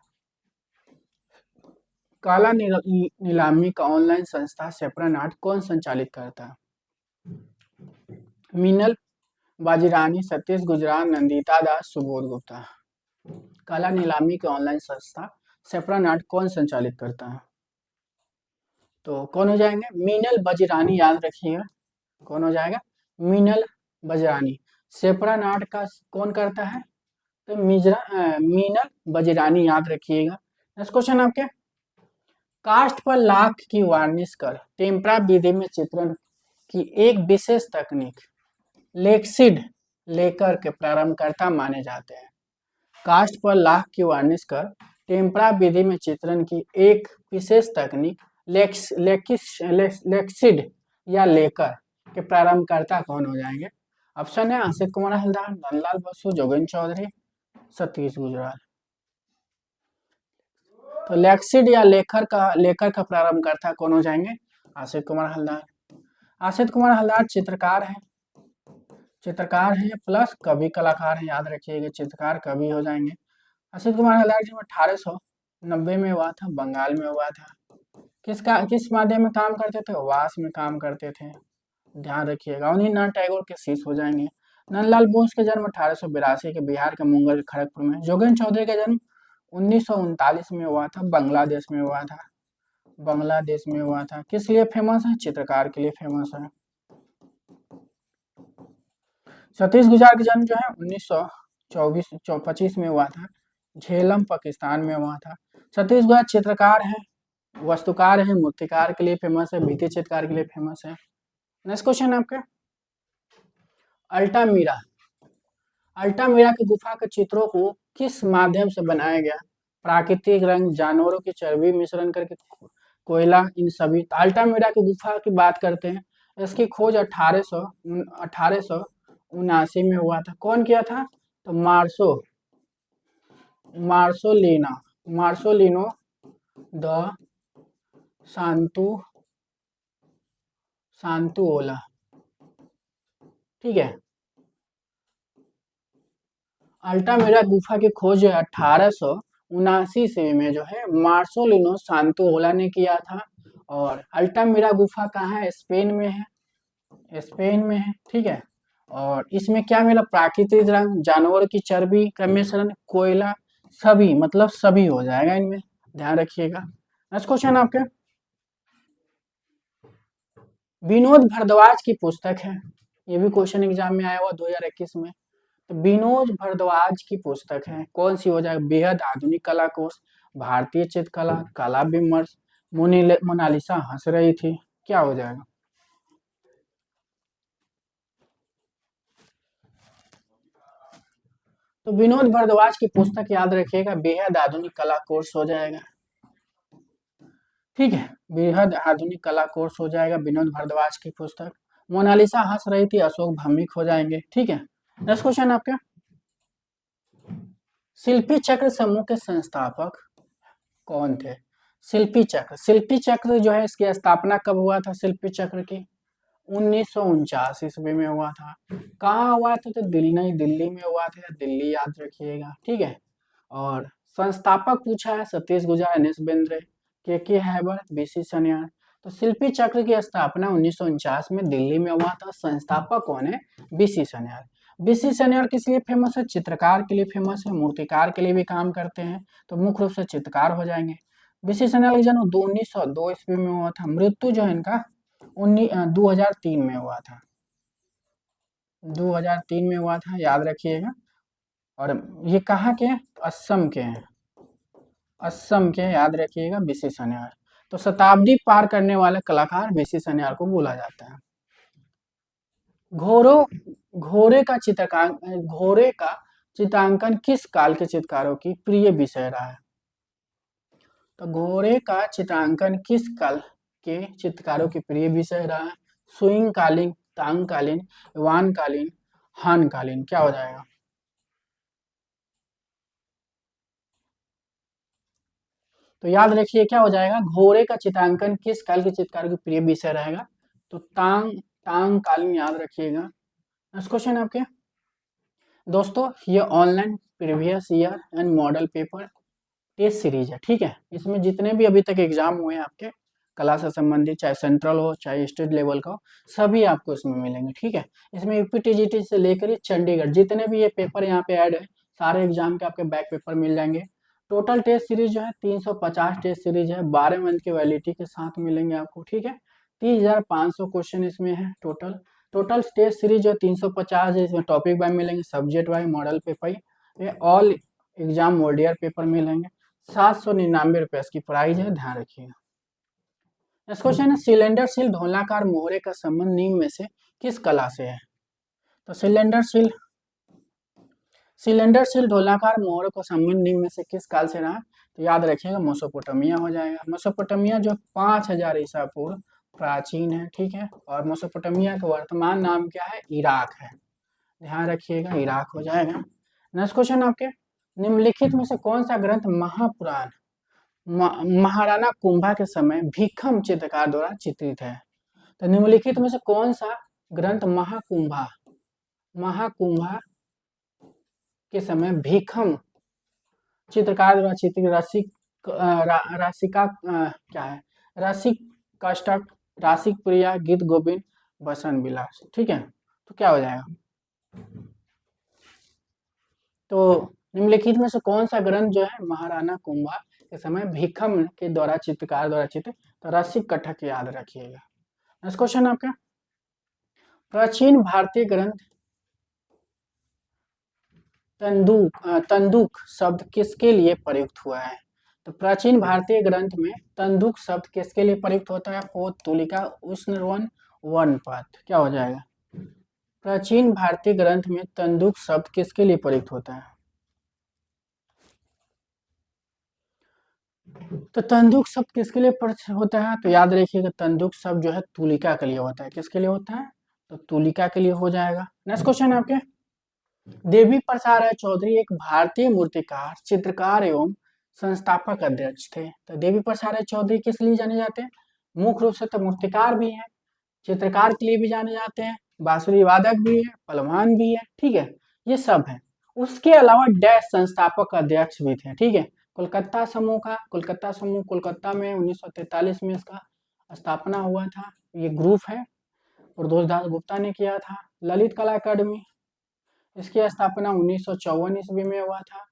काला नीलामी का ऑनलाइन संस्था सेपरानाट कौन संचालित करता है? मीनल बाजीरानी, सतीश गुजराल, नंदिता दास, सुबोध गुप्ता। काला नीलामी की ऑनलाइन संस्था सेपरानाट कौन संचालित करता है? तो कौन हो जाएंगे? मीनल बजरानी, याद रखिएगा, कौन हो जाएगा? मीनल बजरानी। सेपरानाट का कौन करता है? तो मीनल बजरानी, याद रखिएगा। नेक्स्ट क्वेश्चन आपके, कास्ट पर लाख की वार्निश कर टेम्परा विधि में चित्रण की एक विशेष तकनीक लेक्सिड लेकर के प्रारंभकर्ता माने जाते हैं। कास्ट पर लाख की वार्निश कर टेम्परा विधि में चित्रण की एक विशेष तकनीक लेक्सिड या लेकर के प्रारंभकर्ता कौन हो जाएंगे? ऑप्शन है आशिक कुमार हल्दार, नंदलाल बसु, जोगेंद्र चौधरी, सतीश गुजराल। तो लेक्सिड या लेकर का प्रारंभकर्ता कौन हो जाएंगे? आशिक कुमार हल्दार। आशिक कुमार हल्दार चित्रकार है प्लस कवि कलाकार है, याद रखिएगा, चित्रकार कवि हो जाएंगे। आशिक कुमार हल्दार जी 1890 में हुआ था, बंगाल में हुआ था। किस माध्यम में काम करते थे? वास में काम करते थे, ध्यान रखिएगा। अनिनाथ टैगोर के शिष्य हो जाएंगे। नंदलाल बोस के जन्म 1882 के बिहार के मुंगेर खड़गपुर में। जोगेंद्र चौधरी का जन्म 1939 में हुआ था, बांग्लादेश में हुआ था, बांग्लादेश में हुआ था। किस लिए फेमस है? चित्रकार के लिए फेमस है। सतीश गुजराल का जन्म जो है 1925 में हुआ था, झेलम पाकिस्तान में हुआ था। सतीश गुजराल चित्रकार है, वास्तुकार है, मूर्तिकार के लिए फेमस है, भित्ति चित्रकार के लिए फेमस है। नेक्स्ट क्वेश्चन आपके, अल्टामीरा अल्टामीरा की गुफा के चित्रों को किस माध्यम से बनाया गया? प्राकृतिक रंग, जानवरों की चर्बी मिश्रण करके, कोयला, इन सभी। अल्टामीरा की गुफा की बात करते हैं, इसकी खोज 1879 में हुआ था। कौन किया था? तो मार्सोलिना मार्सोलिनो द सांतु सांतुओला, ठीक है। अल्टामिरा गुफा की खोज 1879 ईस्वी में जो है मार्सोलिनो सांतुओला ने किया था। और अल्टामिरा गुफा कहाँ है? स्पेन में है, स्पेन में है, ठीक है। और इसमें क्या मिला? प्राकृतिक रंग, जानवर की चर्बी का मिश्रण, कोयला, सभी, मतलब सभी हो जाएगा इनमें, ध्यान रखिएगा। नेक्स्ट क्वेश्चन आपके, विनोद भारद्वाज की पुस्तक है, ये भी क्वेश्चन एग्जाम में आया हुआ 2021 में। तो विनोद भारद्वाज की पुस्तक है, कौन सी हो जाएगा? बेहद आधुनिक कला कोश, भारतीय चित्रकला, कला विमर्श, मोनालिसा हंस रही थी, क्या हो जाएगा? तो विनोद भारद्वाज की पुस्तक याद रखिएगा, बेहद आधुनिक कला कोर्स हो जाएगा, ठीक है। बेहद आधुनिक कला कोर्स हो जाएगा विनोद भारद्वाज की पुस्तक। मोनालिसा हंस रही थी, अशोक भौमिक हो जाएंगे, ठीक है। नेक्स्ट क्वेश्चन आपका, शिल्पी चक्र समूह के संस्थापक कौन थे? शिल्पी चक्र जो है, इसकी स्थापना कब हुआ था? शिल्पी चक्र की 1949 ईस्वी में हुआ था। कहाँ हुआ था? तो दिल्ली में हुआ था, दिल्ली याद रखिएगा, ठीक है। और संस्थापक पूछा है, सतीश गुजर, एन एस बेंद्रे, के हैबर, बीसी सन्याल। तो शिल्पी चक्र की स्थापना 1949 में दिल्ली में हुआ था। संस्थापक कौन है? बीसी सन्याल। बीसी सन्याल किस लिए फेमस है? चित्रकार के लिए फेमस है, मूर्तिकार के लिए भी काम करते हैं, तो मुख्य रूप से चित्रकार हो जाएंगे। बीसी सन्याल का जन्म 1902 ईस्वी में हुआ था। मृत्यु जो है इनका 2003 में हुआ था, 2003 में हुआ था, याद रखिएगा। और ये कहाँ के हैं? असम के हैं, असम के, याद रखिएगा, बीसी सन्याल। तो शताब्दी पार करने वाले कलाकार बीसी सन्याल को बोला जाता है। घोड़ो घोड़े का चित्रांकन किस काल के चित्रकारों की प्रिय विषय रहा है? तो घोड़े का चित्रांकन किस काल के चित्रकारों की प्रिय विषय रहा है? स्विंग कालीन, तांग कालीन, युवान कालीन, हान कालीन, क्या हो जाएगा? तो याद रखिए क्या हो जाएगा? घोड़े का चित्रांकन किस काल के चित्रकारों की प्रिय विषय रहेगा? तो तांग तांग कालीन, याद रखिएगा। नेक्स्ट क्वेश्चन आपके, दोस्तों ये online previous year and model paper test series है, ठीक है। इसमें जितने भी अभी तक एग्जाम हुए हैं आपके कला से संबंधित, चाहे सेंट्रल हो चाहे स्टेट लेवल का हो, सभी आपको इसमें मिलेंगे, ठीक है। इसमें यूपीटीजीटी से लेकर चंडीगढ़ जितने भी ये पेपर यहाँ पे ऐड है, सारे एग्जाम के आपके बैक पेपर मिल जाएंगे। टोटल टेस्ट सीरीज जो है 350 टेस्ट सीरीज है, 12 मंथ की वैलिडिटी के साथ मिलेंगे आपको, ठीक है। 30,500 क्वेश्चन इसमें है टोटल टेस्ट सीरीज जो 350 है, इसमें टॉपिक वाइज मिलेंगे, subject wise, model paper, all exam मोडियर पेपर मिलेंगे। 799 रुपए इसकी प्राइस है, ध्यान रखिएगा। नेक्स्ट क्वेश्चन है, सिलेंडर सील ढोलाकार मोहरे का संबंध निम्न में से किस कला से है? तो सिलेंडर सील ढोलाकार मोहरे का संबंध निम्न में से किस काल से रहा? तो याद रखिएगा, मेसोपोटामिया हो जाएगा। मेसोपोटामिया जो 5000 ईसा पूर्व प्राचीन है, ठीक है। और मेसोपोटामिया का वर्तमान नाम क्या है? इराक है, ध्यान रखिएगा, इराक हो जाएगा। नेक्स्ट क्वेश्चन आपके, निम्नलिखित में से कौन सा ग्रंथ महापुराण महाराणा कुंभा के समय भीखम चित्रकार द्वारा चित्रित है? तो निम्नलिखित में से कौन सा ग्रंथ महाकुंभा के समय भीखम चित्रकार द्वारा चित्रित राशिका क्या है? रसिक काष्टक, रासिक प्रिया, गीत गोविंद, बसंत विलास, ठीक है। तो क्या हो जाएगा? तो निम्नलिखित में से कौन सा ग्रंथ जो है महाराणा कुंभा के समय भीखम के द्वारा चित्रकार द्वारा चित्रित? तो रसिक कटक, याद रखिएगा। नेक्स्ट क्वेश्चन आपका, प्राचीन भारतीय ग्रंथ तंदूक शब्द किसके लिए प्रयुक्त हुआ है? तो प्राचीन भारतीय ग्रंथ में तंदूक शब्द किसके लिए प्रयुक्त होता है? पोत, तुलिका, उष्णवन, वनपथ, क्या हो जाएगा? प्राचीन भारतीय ग्रंथ में तंदूक शब्द किसके लिए प्रयुक्त होता है? तो तंदुक शब्द किसके लिए होता है? तो याद रखिएगा तंदुक शब्द जो है तुलिका के लिए होता है। किसके लिए होता है? तो तुलिका के लिए हो जाएगा। नेक्स्ट क्वेश्चन है आपके, देवी प्रसाद राय चौधरी एक भारतीय मूर्तिकार, चित्रकार एवं संस्थापक अध्यक्ष थे। तो देवी प्रसाद राय चौधरी किस लिए जाने जाते हैं? मुख्य रूप से तो मूर्तिकार भी हैं, चित्रकार के लिए भी जाने जाते हैं, बांसुरी वादक भी है, पहलवान भी है, ठीक है, ये सब है। उसके अलावा डैश संस्थापक अध्यक्ष भी थे, ठीक है। कोलकाता समूह कोलकाता में 1943 में इसका स्थापना हुआ था। ये ग्रुप है, प्रदोष दास गुप्ता ने किया था। ललित कला अकादमी, इसकी स्थापना 1954 ईस्वी में हुआ था।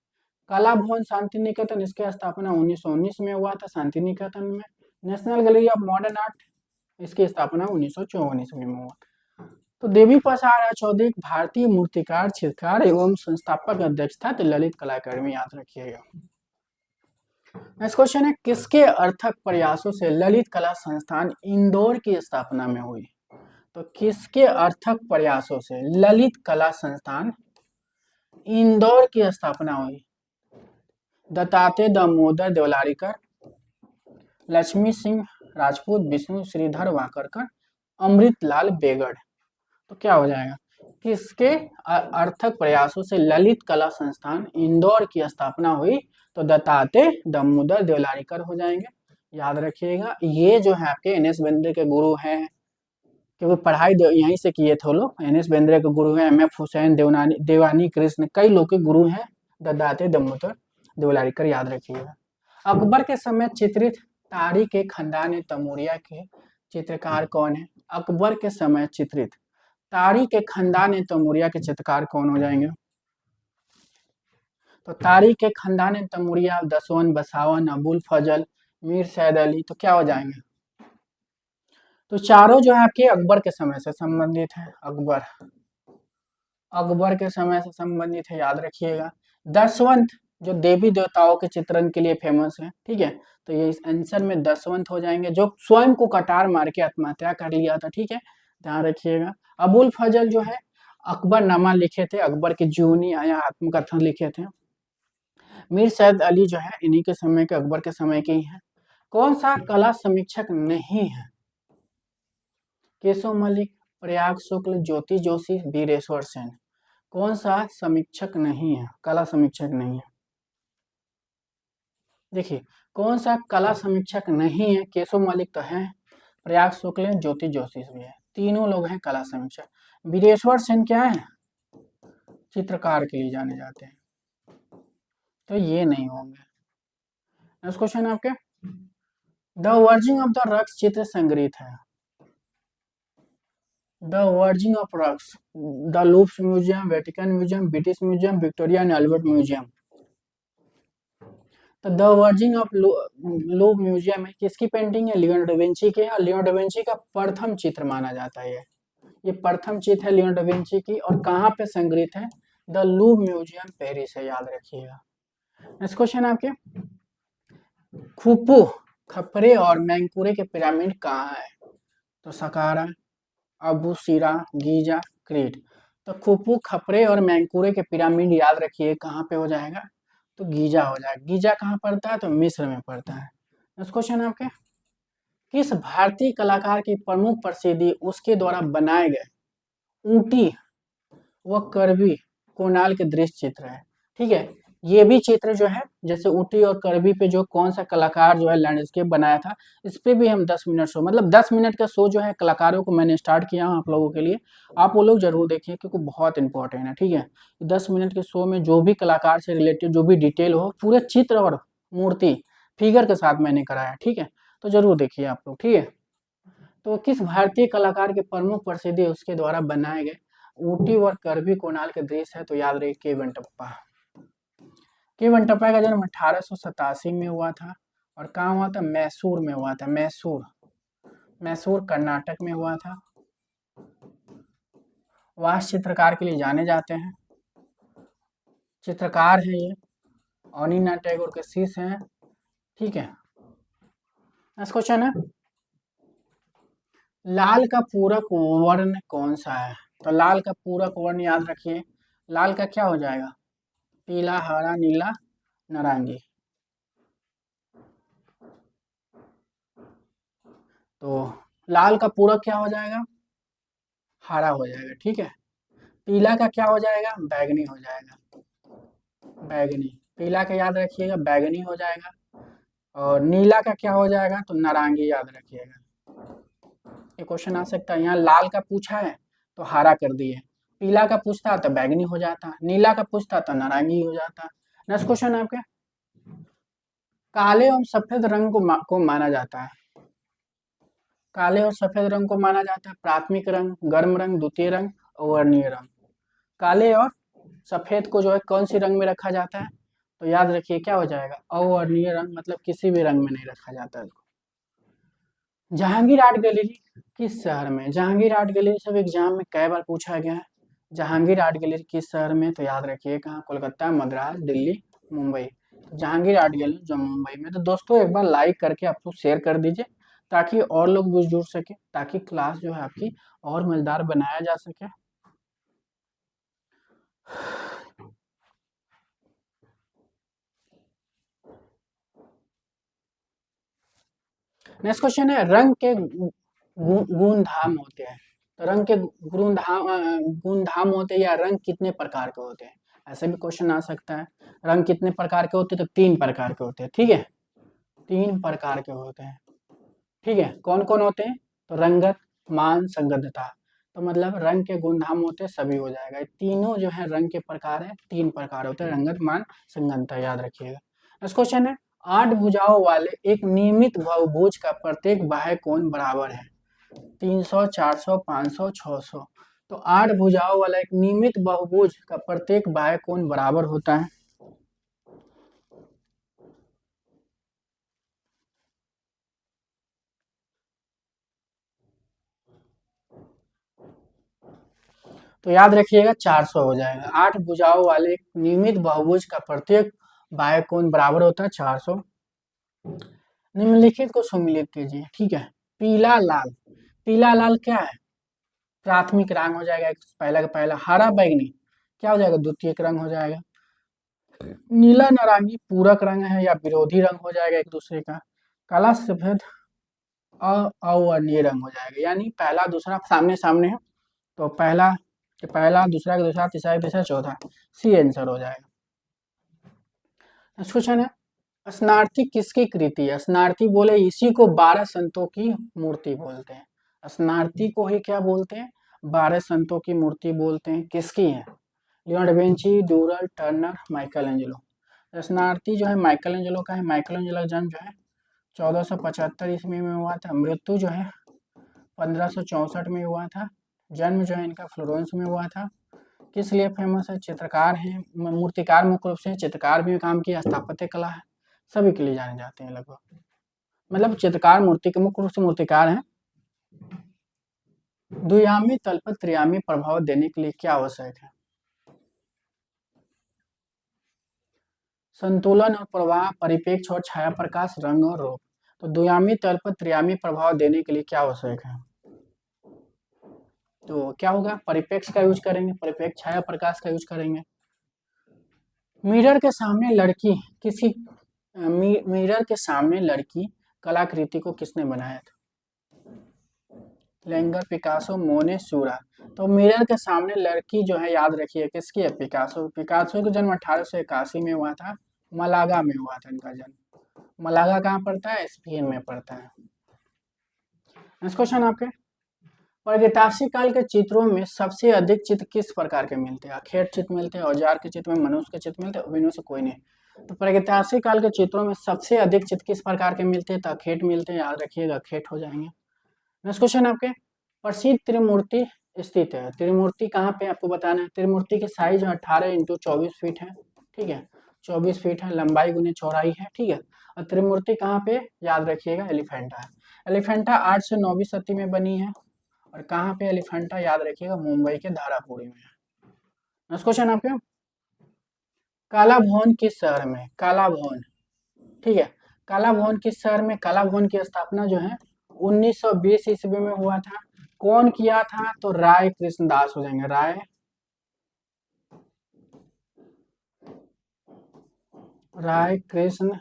कला भवन शांति निकेतन, इसकी स्थापना 1919 में हुआ था शांति निकेतन में। National gallery of modern art, इसकी स्थापना 1954 ईस्वी में हुआ। तो देवी प्रसाद राय चौधरी एक भारतीय मूर्तिकार, चित्रकार एवं संस्थापक अध्यक्ष था। तो ललित कला अकादमी याद रखिएगा। नेक्स्ट क्वेश्चन है, किसके अर्थक प्रयासों से ललित कला संस्थान इंदौर की स्थापना में हुई? तो किसके अर्थक प्रयासों से ललित कला संस्थान इंदौर की स्थापना हुई? दत्तात्रेय दामोदर देवलारीकर, लक्ष्मी सिंह राजपूत, विष्णु श्रीधर वाकरकर, अमृतलाल बेगड़। तो क्या हो जाएगा? किसके अर्थक प्रयासों से ललित कला संस्थान इंदौर की स्थापना हुई? तो दत्तात्रेय दामोदर देवलारीकर हो जाएंगे। याद रखिएगा, ये जो है आपके एन.एस. बेंद्रे के गुरु हैं, क्योंकि पढ़ाई यहीं से किए थे लोग। एन.एस. बेंद्रे के गुरु हैं, M.F. हुसैन, देवानी कृष्ण, कई लोग के गुरु हैं दत्तात्रेय दामोदर देवलारीकर, याद रखिएगा। अकबर के समय चित्रित तारिक ए खानदान तैमूरिया के चित्रकार कौन है? अकबर के समय चित्रित तारिक ए खानदान तैमूरिया के चित्रकार कौन हो जाएंगे? तो तारिक ए खानदान तैमूरिया, दसवन बसावन, अबुल फजल, मीर सैद अली। तो क्या हो जाएंगे? तो चारों जो है आपके अकबर के समय से संबंधित है। अकबर के समय से संबंधित है, याद रखिएगा। दसवंत जो देवी देवताओं के चित्रण के लिए फेमस है, ठीक है, तो ये इस आंसर में दसवंत हो जाएंगे, जो स्वयं को कटार मार के आत्महत्या कर लिया था, ठीक है, ध्यान रखिएगा। अबुल फजल जो है अकबरनामा लिखे थे, अकबर की जीवनी या आत्मकथन लिखे थे। मीर सैद अली जो है इन्हीं के समय के, अकबर के समय के ही है। कौन सा कला समीक्षक नहीं है? केशव मलिक, प्रयाग शुक्ल, ज्योति जोशी, वीरेश्वर सेन। कौन सा समीक्षक नहीं है, कला समीक्षक नहीं है? देखिए, कौन सा कला समीक्षक नहीं है? केशव मलिक तो है, प्रयाग शुक्ल, ज्योति जोशी भी है, तीनों लोग हैं कला समीक्षक। वीरेश्वर सेन क्या है? चित्रकार के लिए जाने जाते हैं, तो ये नहीं होंगे। नेक्स्ट क्वेश्चन है आपके, the virgin of the rocks चित्र संग्रहित है। The virgin of rocks, the Louvre museum, Vatican museum, British museum, Victoria and Albert museum. तो the virgin of Louvre museum है, किसकी पेंटिंग है? लियोनार्डो डा विंची के। और लियोनार्डो डा विंची का प्रथम चित्र माना जाता है ये प्रथम चित्र है लियोनार्डो डा विंची की। और कहाँ पे संग्रहित है? द लूव्र म्यूजियम पेरिस है, याद रखिएगा। नेक्स्ट क्वेश्चन आपके, खुफू, खपरे और मैंकुरे के पिरामिड कहाँ है? तो सकारा, अबू सीरा, गीजा, क्रीट। तो खुफू, खपरे और मैंकुरे के पिरामिड याद रखिए कहाँ पे हो जाएगा? तो गीजा हो जाएगा। गीजा कहाँ पड़ता है? तो मिस्र में पड़ता है। नेक्स्ट क्वेश्चन है आपके, किस भारतीय कलाकार की प्रमुख प्रसिद्धि उसके द्वारा बनाए गए ऊटी व करबी कोणाल के दृश्य चित्र है, ठीक है। ये भी चित्र जो है, जैसे ऊटी और करबी पे जो कौन सा कलाकार जो है लैंडस्केप बनाया था, इस पे भी हम 10 मिनट शो, मतलब 10 मिनट का शो जो है कलाकारों को मैंने स्टार्ट किया हूँ आप लोगों के लिए। आप वो लोग जरूर देखिए, क्योंकि बहुत इंपॉर्टेंट है, ठीक है। 10 मिनट के शो में जो भी कलाकार से रिलेटेड जो भी डिटेल हो, पूरे चित्र और मूर्ति फिगर के साथ मैंने कराया, ठीक है। तो जरूर देखिए आप लोग, ठीक है। तो किस भारतीय कलाकार के प्रमुख प्रसिद्धि उसके द्वारा बनाए गए ऊटी और करबी कोणाल के दृश्य है? तो याद रखिए के वेंकटप्पा। के वेंकटप्पा का जन्म 1887 में हुआ था। और कहाँ हुआ था? मैसूर में हुआ था। मैसूर कर्नाटक में हुआ था। वास्तु चित्रकार के लिए जाने जाते हैं, चित्रकार है ये, अनिना टैगोर के शिष्य हैं, ठीक है। नेक्स्ट क्वेश्चन है, लाल का पूरक वर्ण कौन सा है? तो लाल का पूरक वर्ण याद रखिए, लाल का क्या हो जाएगा? पीला, हरा, नीला, नारंगी। तो लाल का पूरक क्या हो जाएगा? हरा हो जाएगा, ठीक है। पीला का क्या हो जाएगा? बैगनी हो जाएगा, बैगनी। पीला का याद रखिएगा बैगनी हो जाएगा। और नीला का क्या हो जाएगा? तो नारंगी याद रखिएगा। ये क्वेश्चन आ सकता है, यहाँ लाल का पूछा है तो हरा कर दिए, पीला का पूछता तो बैगनी हो जाता, नीला का पूछता तो नारंगी हो जाता। नेक्स्ट क्वेश्चन है आपके, काले और सफेद रंग को माना जाता है। काले और सफेद रंग को माना जाता है प्राथमिक रंग, गर्म रंग, द्वितीय रंग और वर्णीय रंग। काले और सफेद को जो है कौन सी रंग में रखा जाता है? तो याद रखिए क्या हो जाएगा? अवर्णीय रंग, मतलब किसी भी रंग में नहीं रखा जाता है इसको। जहांगीर आर्ट गैलरी किस शहर में? जहांगीर आर्ट गैलरी सब एग्जाम में कई बार पूछा गया है। जहांगीर आर्ट गैलरी किस शहर में? तो याद रखिए कहाँ, कोलकाता, मद्रास, दिल्ली, मुंबई। तो जहांगीर आर्ट गैलरी जो मुंबई में। तो दोस्तों एक बार लाइक करके आप लोग शेयर कर दीजिए ताकि और लोग भी जुड़ सके, ताकि क्लास जो है आपकी और मजेदार बनाया जा सके। नेक्स्ट क्वेश्चन है, रंग के गुण धाम होते हैं। तो रंग के गुण धाम होते हैं या रंग कितने प्रकार के होते हैं? ऐसे भी क्वेश्चन आ सकता है। रंग कितने प्रकार के होते हैं? तो 3 प्रकार के होते हैं, ठीक है। 3 प्रकार के होते हैं, ठीक है। कौन कौन होते हैं? तो रंगत, मान, संगतता। तो मतलब रंग के गुण धाम होते हैं सभी हो जाएगा। ये तीनों जो है रंग के प्रकार है, 3 प्रकार होते हैं, रंगत, मान, संगतता, याद रखिएगा। नेक्स्ट क्वेश्चन है, 8 भुजाओं वाले एक नियमित बहुभुज का प्रत्येक बाह्य कोण बराबर है। 300, 400, 500, 600। तो 8 भुजाओं वाला एक नियमित बहुभुज का प्रत्येक बाह्य कोण बराबर होता है। तो याद रखिएगा 400 हो जाएगा। 8 भुजाओं वाले एक नियमित बहुभुज का प्रत्येक बाह्य कोण बराबर होता है 400। निम्नलिखित को सम्मिलित कीजिए, ठीक है। पीला लाल, पीला लाल क्या है? प्राथमिक रंग हो जाएगा, पहला का पहला। हरा बैगनी क्या हो जाएगा? द्वितीय रंग हो जाएगा। नीला नारंगी पूरक रंग है या विरोधी रंग हो जाएगा एक दूसरे का। काला सफेद अवर्णीय रंग हो जाएगा, यानी पहला दूसरा सामने सामने है तो पहला के पहला, दूसरा का दूसरा, तीसरा का तीसरा, चौथा, सी आंसर हो जाएगा। नेक्स्ट क्वेश्चन है, स्नार्थी किसकी कृति है? स्नार्थी बोले इसी को 12 संतों की मूर्ति बोलते हैं। स्नार्थी को ही क्या बोलते हैं? 12 संतों की मूर्ति बोलते हैं। किसकी है? Leonardo da Vinci, Durer, Turner, Michelangelo. स्नार्थी जो है माइकल एंजेलो का है। माइकल एंजेलो का जन्म जो है 1475 ईस्वी में हुआ था। मृत्यु जो है 1564 में हुआ था। जन्म जो है इनका फ्लोरेंस में हुआ था। किस लिए फेमस है? चित्रकार हैं, मूर्तिकार मुख्य रूप से, चित्रकार भी काम किया, स्थापत्य कला है, सभी के लिए जाने जाते हैं लगभग। मतलब चित्रकार मूर्ति के मुख्य रूप से मूर्तिकार हैं। द्वियामी तल पर त्रियामी प्रभाव देने के लिए क्या आवश्यक है? संतुलन और प्रवाह, परिपेक्ष और छाया प्रकाश, रंग और रूप। तो द्वियामी तल पर त्रियामी प्रभाव देने के लिए क्या आवश्यक है? तो क्या होगा? परिपेक्ष का यूज करेंगे, परिपेक्ष छाया प्रकाश का यूज करेंगे। मिरर के सामने लड़की किसी मिरर के सामने लड़की कलाकृति को किसने बनाया था? लेंगर, पिकासो, मोने, सूरा। तो मिरर के सामने लड़की जो है याद रखिए किसकी है? पिकासो। पिकासो का जन्म 1881 में हुआ था। मलागा में हुआ था इनका जन्म। मलागा कहाँ पड़ता है? स्पेन में पड़ता है। नेक्स्ट क्वेश्चन आपके, प्रागैतिहासिक काल के चित्रों में सबसे अधिक चित्र किस प्रकार के मिलते हैं? अखेट चित्र मिलते हैं, औजार के चित्र में, मनुष्य के चित्र मिलते हैं, इनमें से कोई नहीं। तो प्रागैतिहासिक काल के चित्रों में सबसे अधिक चित्र किस प्रकार के मिलते हैं? तो अखेट मिलते हैं, याद रखिएगा अखेट हो जाएंगे। नेक्स्ट क्वेश्चन आपके, प्रसिद्ध त्रिमूर्ति स्थित है। त्रिमूर्ति कहाँ पे आपको बताना है? त्रिमूर्ति की साइज 18x24 फीट है, ठीक है। 24 फीट है, लंबाई गुने चौड़ाई है, ठीक है। और त्रिमूर्ति कहाँ पे? याद रखिएगा एलिफेंटा है। एलिफेंटा 8 से 9वीं शती में बनी है। और कहाँ पे एलिफेंटा? याद रखिएगा मुंबई के धारापुरी में है। नेक्स्ट क्वेश्चन आपके, काला भवन किस शहर में? काला भवन, ठीक है। काला भवन किस शहर में? काला भवन की स्थापना जो है 1920 ईस्वी में हुआ था। कौन किया था? तो राय कृष्णदास हो जाएंगे, राय कृष्ण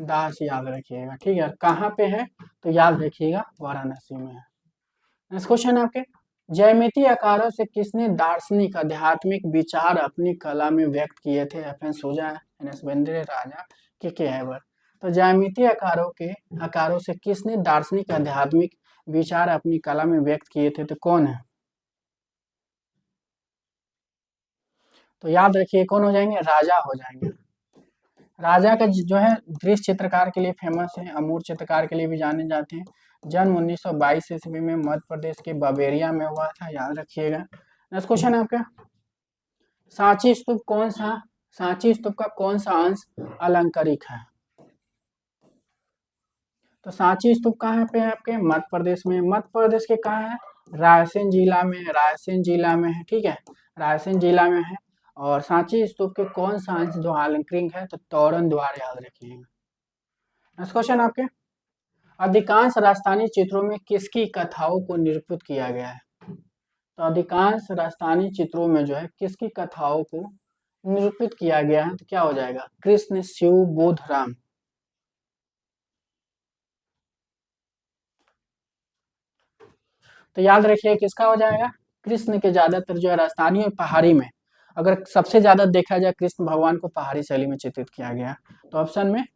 दास, याद रखिएगा, ठीक है। कहाँ पे है? तो याद रखिएगा वाराणसी में है। नेक्स्ट क्वेश्चन है आपके, ज्यामितीय आकारों से किसने दार्शनिक आध्यात्मिक विचार अपनी कला में व्यक्त किए थे? FN सूजा, NS बेंद्रे, राजा के हैबर। तो ज्यामितीय आकारों से किसने दार्शनिक आध्यात्मिक विचार अपनी कला में व्यक्त किए थे? तो कौन है? तो याद रखिए कौन हो जाएंगे? राजा हो जाएंगे। राजा का जो है दृश्य चित्रकार के लिए फेमस है, अमूर्त चित्रकार के लिए भी जाने जाते हैं। जन्म 1922 ईस्वी में मध्य प्रदेश के बवेरिया में हुआ था, याद रखिएगा। नेक्स्ट क्वेश्चन है आपका, सांची स्तूप का कौन सा अंश अलंकारिक है? तो सांची स्तूप कहाँ पे है? आपके मध्य प्रदेश में। मध्य प्रदेश के कहाँ है? रायसेन जिला में, रायसेन जिला में है, ठीक है, रायसेन जिला में है। और सांची स्तूप के कौन सा अंश जो अलंकृत है? तो तोरण द्वार, याद रखिएगा। नेक्स्ट क्वेश्चन आपके, अधिकांश राजस्थानी चित्रों में किसकी कथाओं को निरूपित किया गया है? तो अधिकांश राजस्थानी चित्रों में जो है किसकी कथाओं को निरूपित किया गया है? तो क्या हो जाएगा? कृष्ण, शिव, बुद्ध, राम। तो याद रखिए किसका हो जाएगा? कृष्ण के ज्यादातर जो है राजस्थानी और पहाड़ी में, अगर सबसे ज्यादा देखा जाए कृष्ण भगवान को पहाड़ी शैली में चित्रित किया गया। तो ऑप्शन में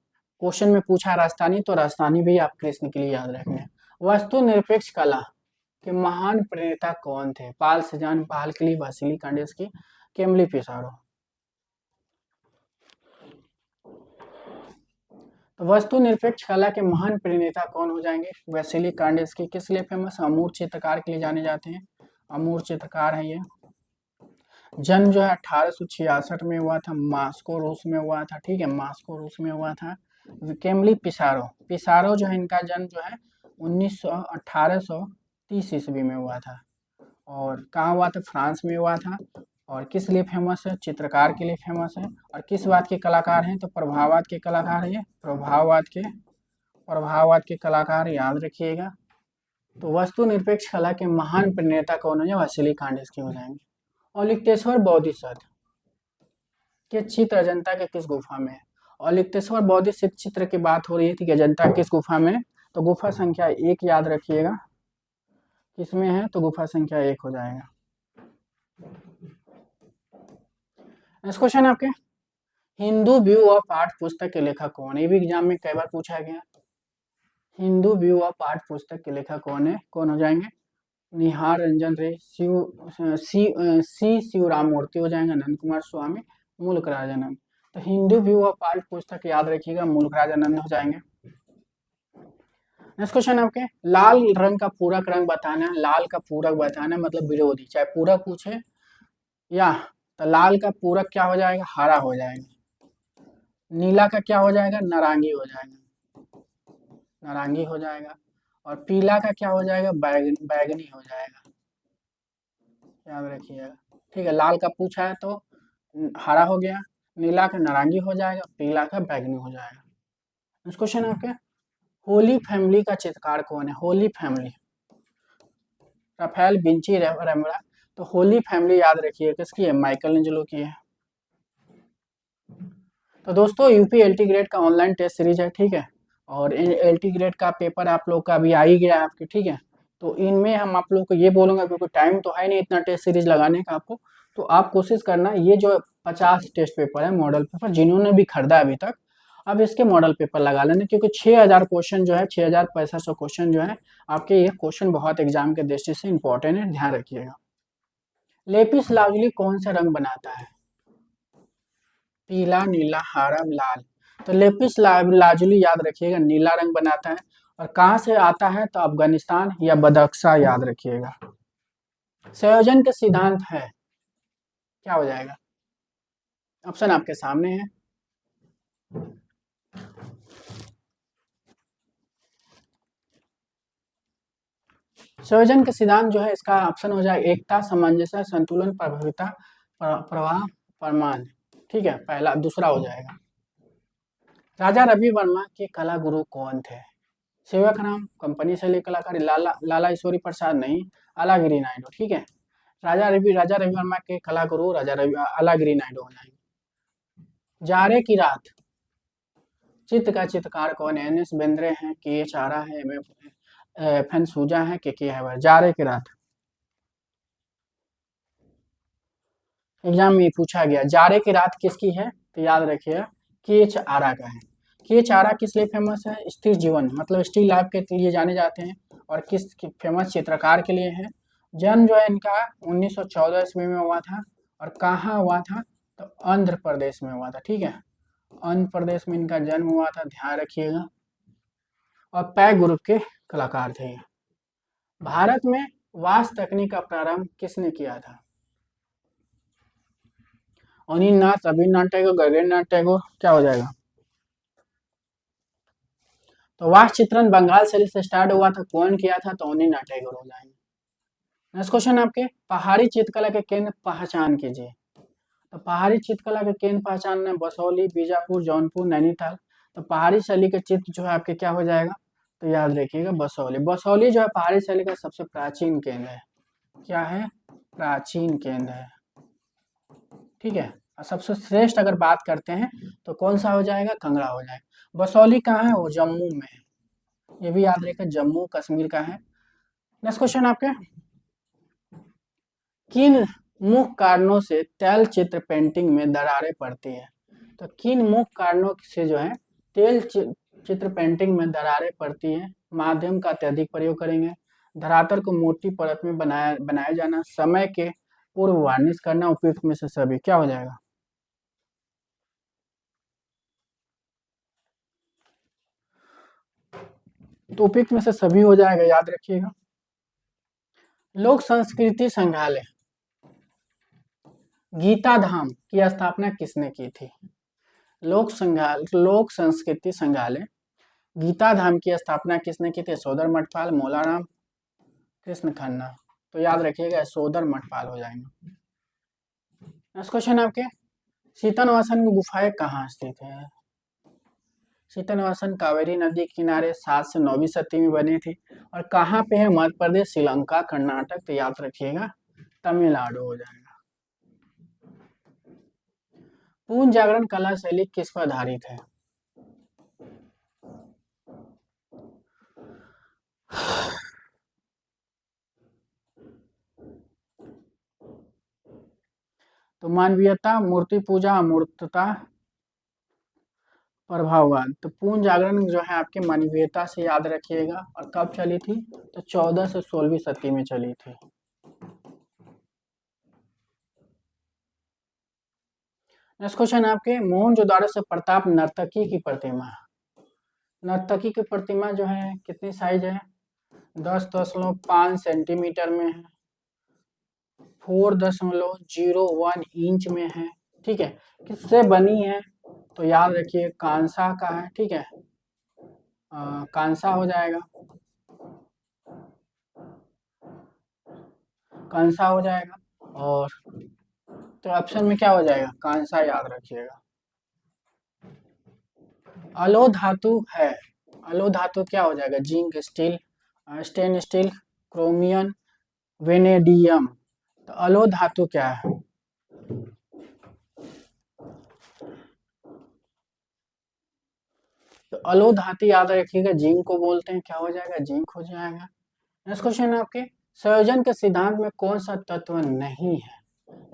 क्वेश्चन में पूछा राजस्थानी, तो राजस्थानी भी आप कृष्ण के लिए याद रखना है। वस्तु निरपेक्ष कला के महान प्रणेता कौन थे? पाल सेजान, पाल किली, वासिली कांडेस्की, केमली पिसारो। तो वस्तु निरपेक्ष कला के महान प्रणेता कौन हो जाएंगे? वैसिली कांडेस्की। किस लिए फेमस? अमूर्त चित्रकार के लिए जाने जाते हैं, अमूर्त चित्रकार है ये। जन्म जो है 1866 में हुआ था, मास्को रूस में हुआ था, ठीक है, मास्को रूस में हुआ था। केमली पिसारो, पिसारो जो है इनका जन्म जो है 1830 ईस्वी में हुआ था। और कहाँ हुआ था? फ्रांस में हुआ था। और किस लिए फेमस है? चित्रकार के लिए फेमस है। और किस बात के कलाकार हैं? तो प्रभाववाद के कलाकार है, प्रभाववाद के कलाकार, याद रखिएगा। तो वस्तु निरपेक्ष कला के महान प्रणेता कौन हो जाए? वैसिली कांडेस्की हो जाएंगे। औलिक्तेश्वर बोधिसत्व के चित्र अजंता के किस गुफा में है? औलिक्तेश्वर बोधिसत्व चित्र की बात हो रही थी कि अजंता किस गुफा में? तो गुफा संख्या 1 याद रखिएगा, किसमें है? तो गुफा संख्या 1 हो जाएगा। नेक्स्ट क्वेश्चन आपके, हिंदू व्यू ऑफ आर्ट पुस्तक के लेखक कौन है? ये भी एग्जाम में कई बार पूछा गया। हिंदू व्यू ऑफ आर्ट पुस्तक के लेखक कौन है? कौन हो जाएंगे? निहार रंजन रे, सी शिवराम मूर्ति हो जाएंगे, नंद कुमार स्वामी, मुल्क राजानंद। तो हिंदू व्यू ऑफ आर्ट पुस्तक याद रखिएगा, मुल्क राजानंद हो जाएंगे। नेक्स्ट क्वेश्चन आपके, लाल रंग का पूरक रंग बताना है, लाल का पूरक बताना है मतलब विरोधी, चाहे पूरक पूछे या, तो लाल का पूरक क्या हो जाएगा? हरा हो जाएगा। नीला का क्या हो जाएगा? नारंगी हो जाएगा, नारंगी हो जाएगा। और पीला का क्या हो जाएगा? बैगनी हो जाएगा, याद रखिएगा, ठीक है। लाल का पूछा है तो हरा हो गया, नीला का नारंगी हो जाएगा, पीला का बैगनी हो जाएगा। नेक्स्ट क्वेश्चन आपके, होली फैमिली का चित्रकार कौन है? Holy Family, Raphael, Vinci, Rembrandt. तो होली फैमिली याद रखिए किसकी है? माइकल एंजेलो की है। तो दोस्तों यूपी एलटी ग्रेड का ऑनलाइन टेस्ट सीरीज है, ठीक है, और एलटी ग्रेड का पेपर आप लोग का अभी आ ही गया है आपके, ठीक है। तो इनमें हम आप लोग को ये बोलूंगा, क्योंकि टाइम तो है नहीं इतना टेस्ट सीरीज लगाने का आपको, तो आप कोशिश करना ये जो 50 टेस्ट पेपर है मॉडल पेपर, जिन्होंने भी खरीदा अभी तक, अब इसके मॉडल पेपर लगा लेना, क्योंकि 6000 क्वेश्चन जो है, 6500 क्वेश्चन जो है आपके, ये क्वेश्चन बहुत एग्जाम के दृष्टि से इंपॉर्टेंट है, ध्यान रखिएगा। लेपिस लाजुली कौन सा रंग बनाता है? पीला, नीला, हरा, लाल। तो लेपिस लाजुली याद रखिएगा नीला रंग बनाता है। और कहाँ से आता है? तो अफगानिस्तान या बदख्शा, याद रखिएगा। संयोजन के सिद्धांत है, क्या हो जाएगा? ऑप्शन आपके सामने है। संयोजन के सिद्धांत जो है इसका ऑप्शन हो जाएगा एकता, सामंजस्य, संतुलन, प्रभाविता, प्रवाह, प्रमाण, ठीक है, पहला दूसरा हो जाएगा। राजा रवि वर्मा के कला गुरु कौन थे? सेवक राम, कंपनी शैली कलाकारी, लाला ईश्वरी प्रसाद नहीं, अलागिरी नायडू, ठीक है। राजा रवि वर्मा के कला गुरु अलागिरी नायडू हो जाएंगे। जाड़े की रात, चित्र का चित्रकार कौन है? एन एस बेंद्रे हैं, के एच आरा है, एफ एन सूजा है, के हैवर। जारे की रात एग्जाम में पूछा गया, जारे की रात किसकी है? तो याद रखिएगा के एच आरा का है। के एच आरा किस लिए फेमस है? स्थिर जीवन मतलब स्टिल लाइफ के लिए जाने जाते हैं। और किस फेमस चित्रकार के लिए है? जन्म जो है इनका 1914 ईस्वी में हुआ था। और कहाँ हुआ था? तो आंध्र प्रदेश में हुआ था। ठीक है, आंध्र प्रदेश में इनका जन्म हुआ था, ध्यान रखिएगा। और पै ग्रुप के कलाकार थे। भारत में वास्तु तकनीक का प्रारंभ किसने किया था? अनिलनाथ, रविन्द्रनाथ टैगोर, गगनेन्द्रनाथ टैगोर। क्या हो जाएगा? तो वास्तु चित्रण बंगाल शैली से स्टार्ट हुआ था, कौन किया था? तो अनिलनाथ टैगोर हो जाएंगे। नेक्स्ट क्वेश्चन आपके, पहाड़ी चित्रकला के केंद्र पहचान कीजिए। तो पहाड़ी चित्रकला के केंद्र पहचान है बसौली, बीजापुर, जौनपुर, नैनीताल। तो पहाड़ी शैली के चित्र जो है आपके क्या हो जाएगा? तो याद रखिएगा बसौली। बसौली जो है पहाड़ी शैली का सबसे प्राचीन केंद्र है। क्या है? प्राचीन केंद्र है। ठीक है, और सबसे श्रेष्ठ अगर बात करते हैं तो कौन सा हो जाएगा? कंगड़ा हो जाएगा। बसौली कहाँ है? वो जम्मू में है, ये भी याद रखिएगा, जम्मू कश्मीर का है। नेक्स्ट क्वेश्चन आपके, किन मुख्य कारणों से तैल चित्र पेंटिंग में दरारें पड़ती है? तो किन मुख्य कारणों से जो है तेल चित्र पेंटिंग में दरारें पड़ती है? माध्यम का अत्यधिक प्रयोग करेंगे, धरातल को मोटी परत में बनाया जाना, समय के पूर्व वार्निश करना, उपयुक्त में से सभी। क्या हो जाएगा? तो उपयुक्त में से सभी हो जाएगा, याद रखिएगा। लोक संस्कृति संग्रहालय गीता धाम की स्थापना किसने की थी? लोक संस्कृति संग्रहालय गीता धाम की स्थापना किसने की थी? सोदर मठपाल, मौलाराम कृष्ण खन्ना। तो याद रखिएगा सोदर मठपाल हो जाएंगे। नेक्स्ट क्वेश्चन आपके, सीतनवासन की गुफाएं कहाँ स्थित है? सीतनवासन कावेरी नदी के किनारे 7 से 9वीं शताब्दी में बनी थी। और कहाँ पे है? मध्य प्रदेश, श्रीलंका, कर्नाटक। तो याद रखिएगा तमिलनाडु हो जाएगा। पूर्ण जागरण कला शैली किस पर आधारित है? तो मानवीयता, मूर्ति पूजा, अमूर्तता, प्रभाववाद। तो पूर्ण जागरण जो है आपके मानवीयता से याद रखिएगा। और कब चली थी? तो 14 से 16वीं शताब्दी में चली थी। नेक्स्ट क्वेश्चन आपके, मोहनजोदाड़ो से प्रताप नर्तकी की प्रतिमा। नर्तकी की प्रतिमा जो है कितनी साइज है? 10.5 सेंटीमीटर में है, 4.01 इंच में है। ठीक है, किससे बनी है? तो याद रखिए कांसा का है। ठीक है, कांसा हो जाएगा, कांसा हो जाएगा। और तो ऑप्शन में क्या हो जाएगा? कांसा, याद रखिएगा। अलो धातु है, अलो धातु क्या हो जाएगा? Zinc, steel, stain steel, chromium, vanadium. तो अलो धातु क्या है? तो अलो धातु याद रखिएगा जिंक को बोलते हैं। क्या हो जाएगा? जिंक हो जाएगा। नेक्स्ट क्वेश्चन आपके, संयोजन के सिद्धांत में कौन सा तत्व नहीं है?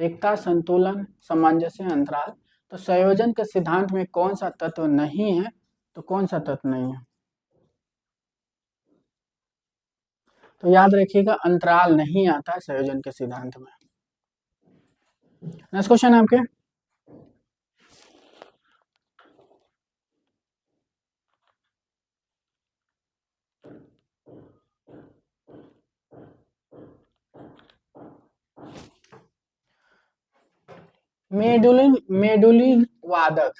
एकता, संतुलन, सामंजस्य, अंतराल। तो संयोजन के सिद्धांत में कौन सा तत्व नहीं है? तो कौन सा तत्व नहीं है? तो याद रखिएगा अंतराल नहीं आता है संयोजन के सिद्धांत में। नेक्स्ट क्वेश्चन आपके, मेडुलिन मेडुलिन वादक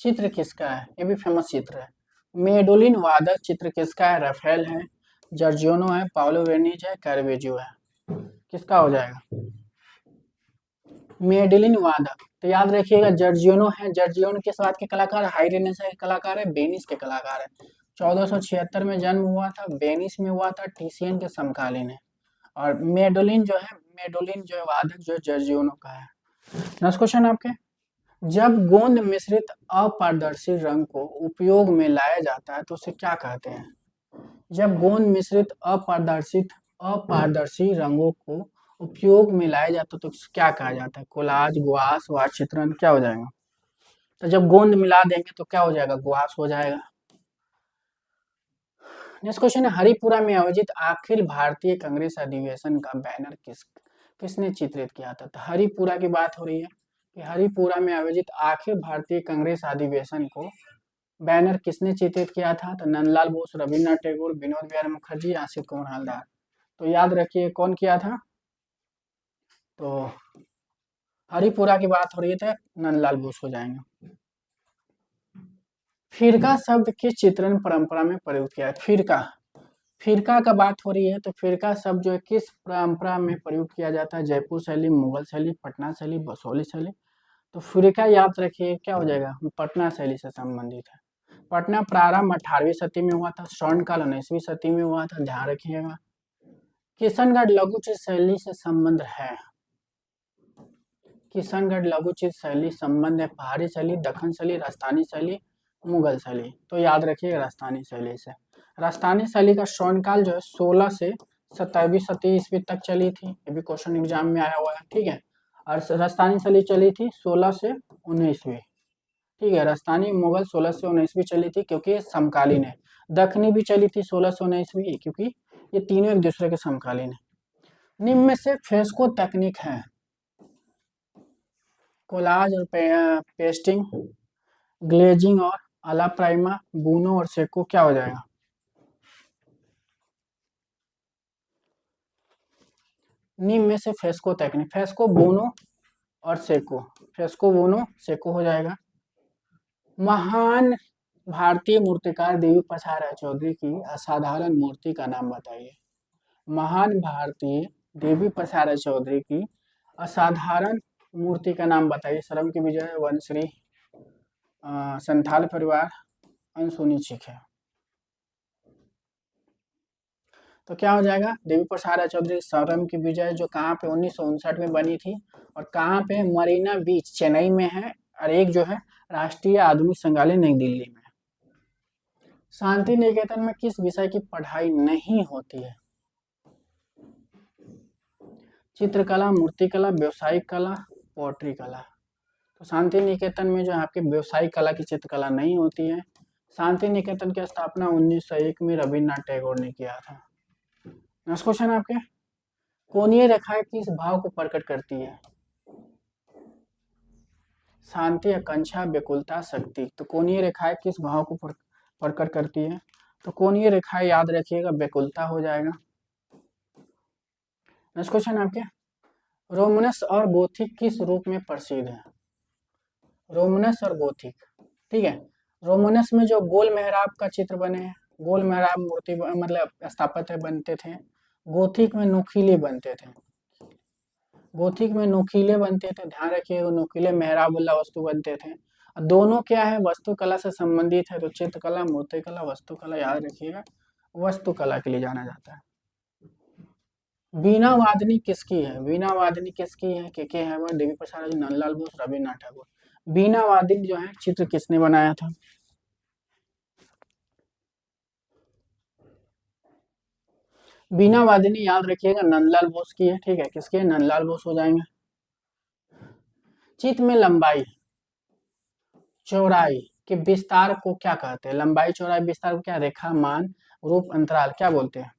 चित्र किसका है? ये भी फेमस चित्र है। मेडुलिन वादक चित्र किसका है? राफेल है, जॉर्जियोनो है, पाउलो वेर्निज है, कैरवेजियो है। किसका हो जाएगा? मेडलिन वादक। तो याद रखिएगा जॉर्जियोनो है। जॉर्जियोनो किस बात के कलाकार? हाई रेनेसां के कलाकार है, वेनिस के कलाकार है। 1476 में जन्म हुआ था, वेनिस में हुआ था, टीसियन के समकालीन है। और मेडोलिन जो है वादक जो जॉर्जियोनो का है। नेक्स्ट क्वेश्चन आपके, जब गोंद मिश्रित अपारदर्शी रंग को उपयोग में लाया जाता है तो उसे क्या कहते हैं? जब गोंद मिश्रित अपारदर्शी रंगों को उपयोग में लाया जाता है तो उसे क्या कहा जाता है? कोलाज, गुआस, वाट चित्रण, क्या हो जाएगा? तो जब गोंद मिला देंगे तो क्या हो जाएगा? गुआस हो जाएगा। नेक्स्ट क्वेश्चन है, हरिपुरा में आयोजित अखिल भारतीय कांग्रेस अधिवेशन का बैनर किसने चित्रित किया था? तो हरिपुरा की बात हो रही है कि हरिपुरा में आयोजित अखिल भारतीय कांग्रेस अधिवेशन को बैनर किसने चित्रित किया था? तो नंदलाल बोस, रविन्द्रनाथ टैगोर, विनोद बिहार मुखर्जी, आसिफ कुमार हलदार। तो याद रखिए कौन किया था? तो हरिपुरा की बात हो रही है, नंदलाल बोस हो जाएंगे। फिरका शब्द किस चित्रण परंपरा में प्रयुक्त किया है? फिरका का बात हो रही है तो फिरका शब्द जो है किस परंपरा में प्रयुक्त किया जाता है? जयपुर शैली, मुगल शैली, पटना शैली, बसोली शैली। तो फिरका याद रखिए क्या हो जाएगा? पटना शैली से संबंधित है। पटना प्रारंभ 18वीं सदी में हुआ था, स्वर्णकाल 19वीं सदी में हुआ था, ध्यान रखिएगा। किशनगढ़ लघुचित्र शैली से संबंध है। किशनगढ़ लघुचित्र शैली संबंध है पहाड़ी शैली, दक्कन शैली, राजस्थानी शैली, मुगल शैली। तो याद रखिए राजस्थानी शैली से। राजस्थानी शैली का स्वर्णकाल जो है 16 से 17वीं सदी ईस्वी तक चली थी, ये भी क्वेश्चन एग्जाम में आया हुआ है, ठीक है। और राजस्थानी शैली चली थी 16 से 19वीं, ठीक है। राजस्थानी मुगल 16 से 19वीं चली थी क्योंकि ये समकालीन है। दक्षिणी भी चली थी 16 से 19वीं क्योंकि ये तीनों एक दूसरे के समकालीन है। निम्न में से फ्रेस्को तकनीक है? कोलाज और पेस्टिंग, ग्लेजिंग और अला प्राइमा, बूनो और सेको, क्या हो जाएगा? निम्न में से फ्रेस्को तकनीक, फ्रेस्को, बोनो और सेको, फ्रेस्को, बोनो, सेको हो जाएगा। महान भारतीय मूर्तिकार देवी पसारा चौधरी की असाधारण मूर्ति का नाम बताइए। महान भारतीय देवी पसारा चौधरी की असाधारण मूर्ति का नाम बताइए। सरम की विजय, वनश्री, संथाल परिवार, अनसुनी चीख है। तो क्या हो जाएगा? देवी प्रसाद चौधरी सरम की विजय, जो कहाँ पे 1959 में बनी थी और कहाँ पे? मरीना बीच चेन्नई में है, और एक जो है राष्ट्रीय आधुनिक संग्रहालय नई दिल्ली में। शांति निकेतन में किस विषय की पढ़ाई नहीं होती है? चित्रकला, मूर्तिकला, व्यवसायिक कला, पोट्री कला। तो शांति निकेतन में जो है आपके व्यवसायिक कला की चित्रकला नहीं होती है। शांति निकेतन की स्थापना 1901 में रविन्द्रनाथ टैगोर ने किया था। नेक्स्ट क्वेश्चन आपके, कोणीय रेखाएं किस भाव को प्रकट करती है? शांति, आकांक्षा, व्याकुलता, शक्ति। तो कोणीय रेखाएं किस भाव को प्रकट करती है? तो कोणीय रेखाएं याद रखिएगा व्याकुलता हो जाएगा। नेक्स्ट क्वेश्चन आपके, रोमनस और गोथिक किस रूप में प्रसिद्ध है? रोमनस और गोथिक, ठीक है। रोमनस में जो गोल मेहराब का चित्र बने हैं, गोल मेहराब मूर्ति मतलब स्थापत्य बनते थे। गोथिक में नुकीले बनते थे। गोथिक में नुकीले बनते थे, ध्यान रखिएगा, नुकीले मेहराब वाला वस्तु बनते थे। दोनों क्या है? वास्तुकला से संबंधित है, तो चित्रकला, मूर्तिकला, वास्तुकला याद रखिएगा, वास्तुकला के लिए जाना जाता है। वीणा वादनी किसकी है? वीणा वादनी किसकी है? के है वह? देवी प्रसाद, नंदलाल बोस, रविन्द्रनाथ टैगोर। वीणा वादनी जो है चित्र किसने बनाया था? वीणा वादनी याद रखिएगा नंदलाल बोस की है, ठीक है। किसके? नंदलाल बोस हो जाएंगे। चित्र में लंबाई, चौड़ाई के विस्तार को क्या कहते हैं? लंबाई, चौड़ाई, विस्तार को क्या? रेखा, मान, रूप, अंतराल, क्या बोलते हैं?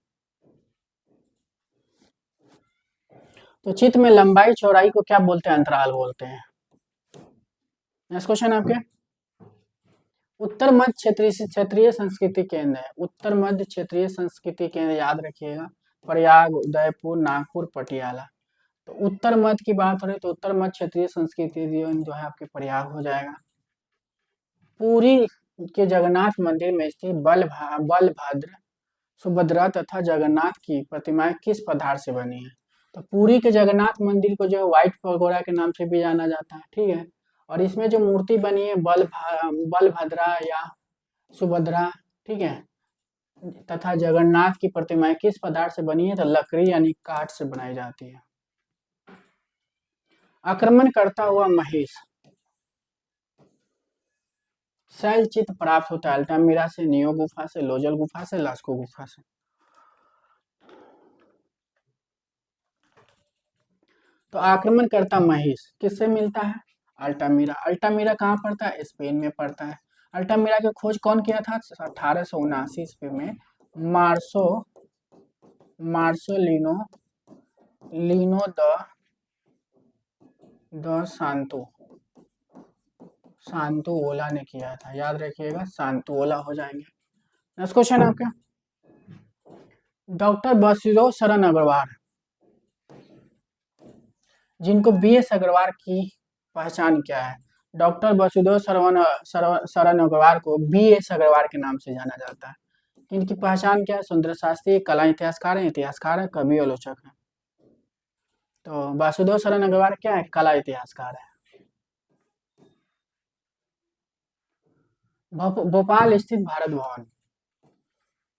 तो चित्र में लंबाई चौड़ाई को क्या बोलते हैं? अंतराल बोलते हैं। नेक्स्ट क्वेश्चन आपके, उत्तर मध्य क्षेत्रीय संस्कृति केंद्र है। उत्तर मध्य क्षेत्रीय संस्कृति केंद्र याद रखिएगा, प्रयाग, उदयपुर, नागपुर, पटियाला। तो उत्तर मध्य की बात हो रही तो उत्तर मध्य क्षेत्रीय संस्कृति जो है आपके प्रयाग हो जाएगा। पुरी के जगन्नाथ मंदिर में स्थित बलभद्र, सुभद्रा तथा जगन्नाथ की प्रतिमाएं किस पदार्थ से बनी है? तो पुरी के जगन्नाथ मंदिर को जो है व्हाइट पगोड़ा के नाम से भी जाना जाता है, ठीक है। और इसमें जो मूर्ति बनी है बलभद्रा या सुभद्रा, ठीक है, तथा जगन्नाथ की प्रतिमाएं किस पदार्थ से बनी है? तो लकड़ी यानी काठ से बनाई जाती है। आक्रमण करता हुआ महेश शैल चित्र प्राप्त होता है अल्टामीरा से, नियो गुफा से, लोजल गुफा से, लास्को गुफा से। तो आक्रमणकर्ता महिष किससे मिलता है? अल्टामीरा। अल्टामीरा कहाँ पड़ता है? स्पेन में पड़ता है। अल्टामीरा की खोज कौन किया था? 1879 ईस्वी में मार्सो मार्सोलिनो लिनो द सांतुओला ने किया था। याद रखिएगा, सांतुओला हो जाएंगे। नेक्स्ट क्वेश्चन है आपका, डॉक्टर बसुदेव शरण अग्रवाल, जिनको बी एस अग्रवाल की पहचान क्या है? डॉक्टर वसुदेव शरण अग्रवाल को बी एस अग्रवाल के नाम से जाना जाता है। इनकी पहचान क्या है? सुंदर शास्त्री, कला इतिहासकार है, कवि आलोचक है। तो वासुदेव शरण अग्रवाल क्या है? कला इतिहासकार है। भोपाल स्थित भारत भवन,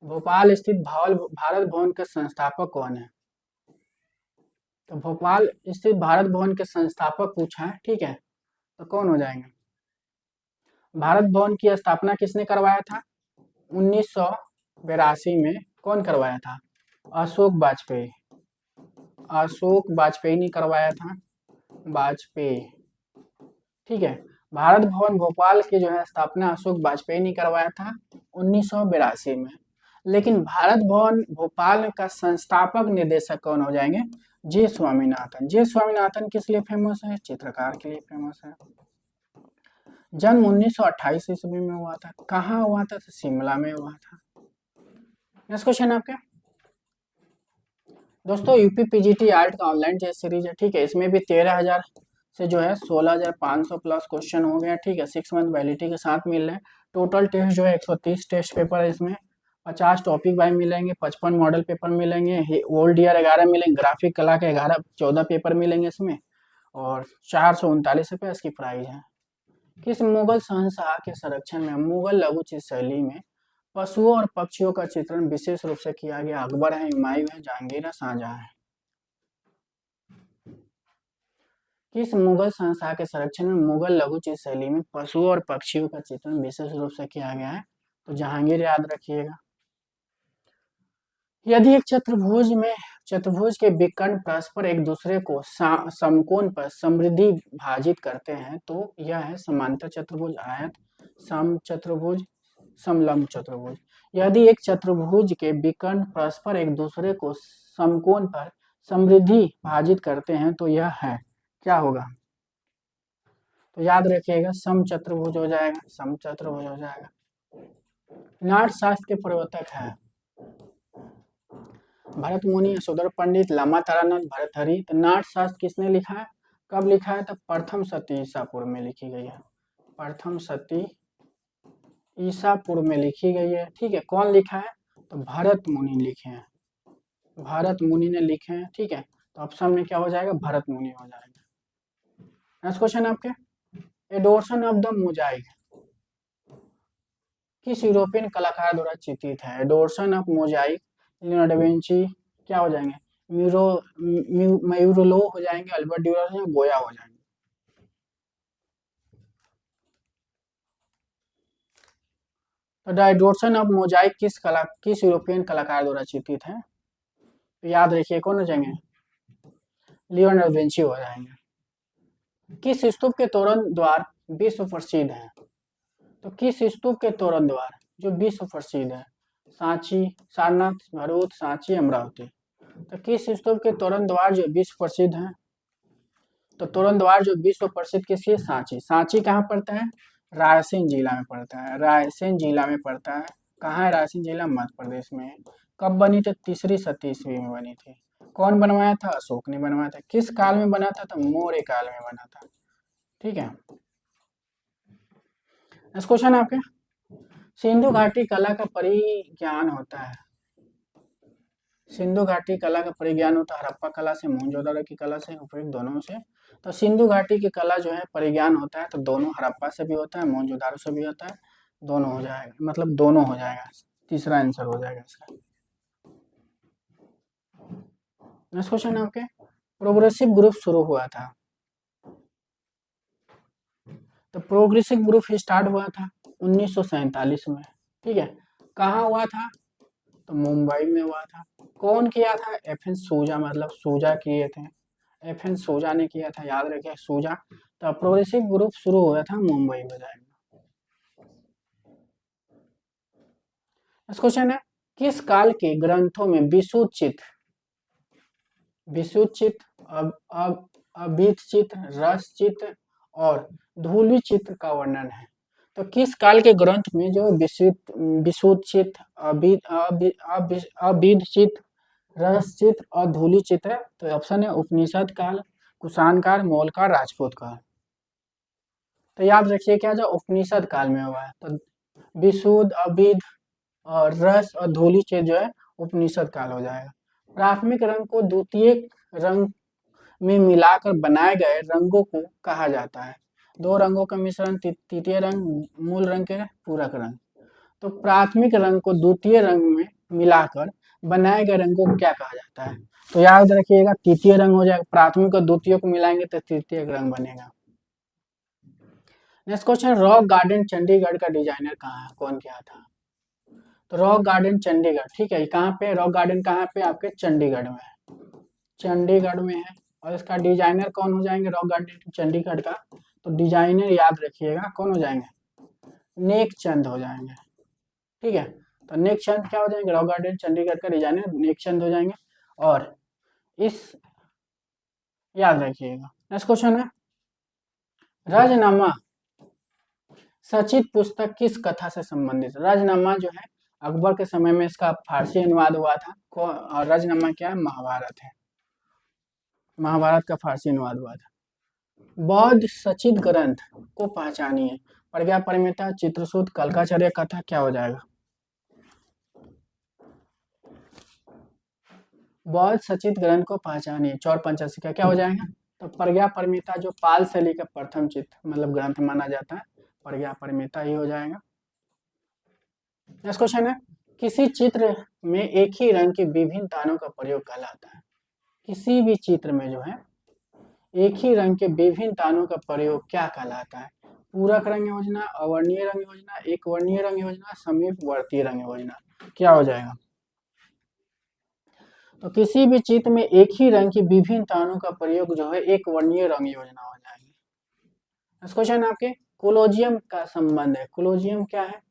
भोपाल स्थित भारत भवन के संस्थापक कौन है? तो भोपाल स्थित भारत भवन के संस्थापक पूछा है, ठीक है, तो कौन हो जाएंगे? भारत भवन की स्थापना किसने करवाया था? 1982 में कौन करवाया था? अशोक वाजपेयी। अशोक वाजपेयी ने करवाया था, वाजपेयी, ठीक है। भारत भवन भोपाल की जो है स्थापना अशोक वाजपेयी ने करवाया था 1982 में। लेकिन भारत भवन भोपाल का संस्थापक निदेशक कौन हो जाएंगे? जे स्वामीनाथन। जे स्वामीनाथन किस लिए फेमस है? चित्रकार के लिए फेमस है। जन्म 1928 ईस्वी में हुआ था। कहाँ हुआ था? तो शिमला में हुआ था। नेक्स्ट क्वेश्चन आपका, दोस्तों यूपी पीजीटी आर्ट का ऑनलाइन टेस्ट सीरीज है, ठीक है। इसमें भी 13,000 से जो है 16,500 प्लस क्वेश्चन हो गया, ठीक है। 6 मंथ वैलिडिटी के साथ मिल रहे हैं। टोटल टेस्ट जो है 130 टेस्ट पेपर है इसमें। 50 टॉपिक वाइज मिलेंगे, 55 मॉडल पेपर मिलेंगे, ओल्ड ईयर 11 मिलेंगे, ग्राफिक कला के 14 पेपर मिलेंगे इसमें, और 439 रुपये इसकी प्राइस है। किस मुगल शहंशाह के संरक्षण में मुगल लघु चित्र शैली में पशुओं और पक्षियों का चित्रण विशेष रूप से किया गया? अकबर है, हुमायूं है, जहांगीर है, शाहजहां है। किस मुगल संस्था के संरक्षण में मुगल लघु चित्र शैली में पशुओं और पक्षियों का चित्रण विशेष रूप से किया गया है? तो जहांगीर, याद रखिएगा। यदि एक चतुर्भुज के विकर्ण परस्पर एक दूसरे को समकोण पर समृद्धि भाजित करते हैं तो यह है समांतर चतुर्भुज, आयत, सम चतुर्भुज, समलंब चतुर्भुज। यदि एक चतुर्भुज के विकर्ण परस्पर एक दूसरे को समकोण पर समृद्धि भाजित करते हैं तो यह है, क्या होगा? तो याद रखिएगा, समचतुर्भुज हो जाएगा, समचतुर्भुज हो जाएगा। नाट्यशास्त्र के प्रवर्तक है भरत मुनि, यशोधर पंडित, लामा तारानाथ, भरतहरि। तो नाट्यशास्त्र किसने लिखा है? कब लिखा है? तो प्रथम शती ईसापुर में लिखी गई है। प्रथम शती ईसापुर में लिखी गई है, ठीक है। कौन लिखा है? तो भरत मुनि लिखे हैं, भरत मुनि ने लिखे हैं, ठीक है। तो ऑप्शन में क्या हो जाएगा? भरत मुनि हो जाएगा। नेक्स्ट क्वेश्चन आपके, एडोर्सन ऑफ द मोजाइक किस यूरोपियन कलाकार द्वारा चित्रित है? Adoration of mosaic, Leonardo da Vinci, क्या हो जाएंगे? मयूरलो हो जाएंगे, अल्बर्ट ड्यूरर, गोया हो जाएंगे। तो द एडोर्सन ऑफ मोजाइक किस यूरोपियन कलाकार द्वारा चित्रित है? तो याद रखिए, कौन हो जाएंगे? लियोनार्डो दा विंची हो जाएंगे। किस स्तूप के तोरण द्वार विश्व प्रसिद्ध है? तो किस स्तूप के तोरण द्वार जो विश्व प्रसिद्ध है? सांची, सारनाथ, भरूच, सांची, अमरावती। तो किस स्तूप के तोरण द्वार जो विश्व प्रसिद्ध है? तो तोरण द्वार जो विश्व प्रसिद्ध किसकी है? सांची। सांची कहाँ पड़ता है? रायसेन जिला में पड़ता है, रायसेन जिला में पड़ता है। कहाँ है रायसेन जिला? मध्य प्रदेश में। कब बनी? तो 3री शती ईस्वी में बनी थी। कौन बनवाया था? अशोक ने बनवाया था। किस काल में बना था? तो मौर्य काल में बना था, ठीक है। नेक्स्ट क्वेश्चन आपके, सिंधु घाटी कला का परिज्ञान होता है। सिंधु घाटी कला का परिज्ञान होता है हड़प्पा कला से, मोहनजोदड़ो की कला से, उपयुक्त दोनों से। तो सिंधु घाटी की कला जो है परिज्ञान होता है तो दोनों, हड़प्पा से भी होता है, मोहनजोदड़ो से भी होता है, दोनों हो जाएगा, मतलब दोनों हो जाएगा। तीसरा आंसर हो जाएगा इसका। नेक्स्ट क्वेश्चन आपके, प्रोग्रेसिव ग्रुप शुरू हुआ था। तो प्रोग्रेसिव ग्रुप स्टार्ट हुआ था 1947 में, ठीक है। कहाँ हुआ था? तो मुंबई में हुआ था। कौन किया था? एफ एन सूजा, मतलब सूजा किए थे, एफ एन सूजा ने किया था, याद रखिए सूजा। तो प्रोग्रेसिव ग्रुप शुरू हुआ था मुंबई में जाएगा। नेक्स्ट क्वेश्चन है, किस काल के ग्रंथों में विशुद्ध चित्र, अभिध चित्र, रस चित्र और धूलि चित्र का वर्णन है? तो किस काल के ग्रंथ में जो विशुद्ध चित्र, अभिध चित्र, रस चित्र और धूलि चित्र है? तो ऑप्शन है उपनिषद काल, कुषाण काल, मौर्य काल, राजपूत काल। तो याद रखिए क्या, जो उपनिषद काल में हुआ है, तो विशुद्ध, अभिध और रस और धूलि चित्र जो है उपनिषद काल हो जाएगा। प्राथमिक रंग को द्वितीय रंग में मिलाकर बनाए गए रंगों को कहा जाता है। दो रंगों का मिश्रण तृतीय रंग, मूल रंग के पूरक रंग। तो प्राथमिक रंग को द्वितीय रंग में मिलाकर बनाए गए रंगों को क्या कहा जाता है? तो याद रखिएगा तृतीय रंग हो जाएगा, प्राथमिक और द्वितीय को मिलाएंगे तो तृतीय रंग बनेगा। Next question, rock garden Chandigarh का डिजाइनर कहाँ है, कौन किया था? तो रॉक गार्डन चंडीगढ़, ठीक है, कहाँ पे रॉक गार्डन, कहाँ पे? आपके चंडीगढ़ में है, चंडीगढ़ में है। और इसका डिजाइनर कौन हो जाएंगे रॉक गार्डन चंडीगढ़ का? तो डिजाइनर याद रखिएगा कौन हो जाएंगे? नेक चंद हो जाएंगे, ठीक है। तो नेक चंद क्या हो जाएंगे? रॉक गार्डन चंडीगढ़ का डिजाइनर नेक चंद हो जाएंगे। और इस याद रखिएगा। नेक्स्ट क्वेश्चन है, राजनामा सचित पुस्तक किस कथा से संबंधित है? राजनामा जो है अकबर के समय में इसका फारसी अनुवाद हुआ था। और राजनामा क्या है? महाभारत है, महाभारत का फारसी अनुवाद हुआ था। बौद्ध सचित ग्रंथ को पहचानिए। प्रज्ञा पारमिता, चित्रसूत, कल्काचार्य कथा क्या हो जाएगा? बौद्ध सचित ग्रंथ को पहचानिए, चौर पंचशिखा क्या हो जाएगा? तो प्रज्ञा पारमिता जो पाल शैली का प्रथम चित्र मतलब ग्रंथ माना जाता है, प्रज्ञा पारमिता ही हो जाएगा। नेक्स्ट क्वेश्चन है, किसी चित्र में एक ही रंग के विभिन्न तारों का प्रयोग कहलाता है? किसी भी चित्र में जो है एक ही रंग के विभिन्न तारों का प्रयोग क्या कहलाता है? पूरक रंग योजना, अवर्णीय रंग योजना, एक वर्णीय रंग योजना, समीपवर्ती रंग योजना क्या हो जाएगा? तो किसी भी चित्र में एक ही रंग की विभिन्न तारों का प्रयोग जो है एक वर्णीय रंग योजना हो जाएगी। नेक्स्ट क्वेश्चन आपके, कोलोजियम का संबंध है, कोलोजियम क्या है?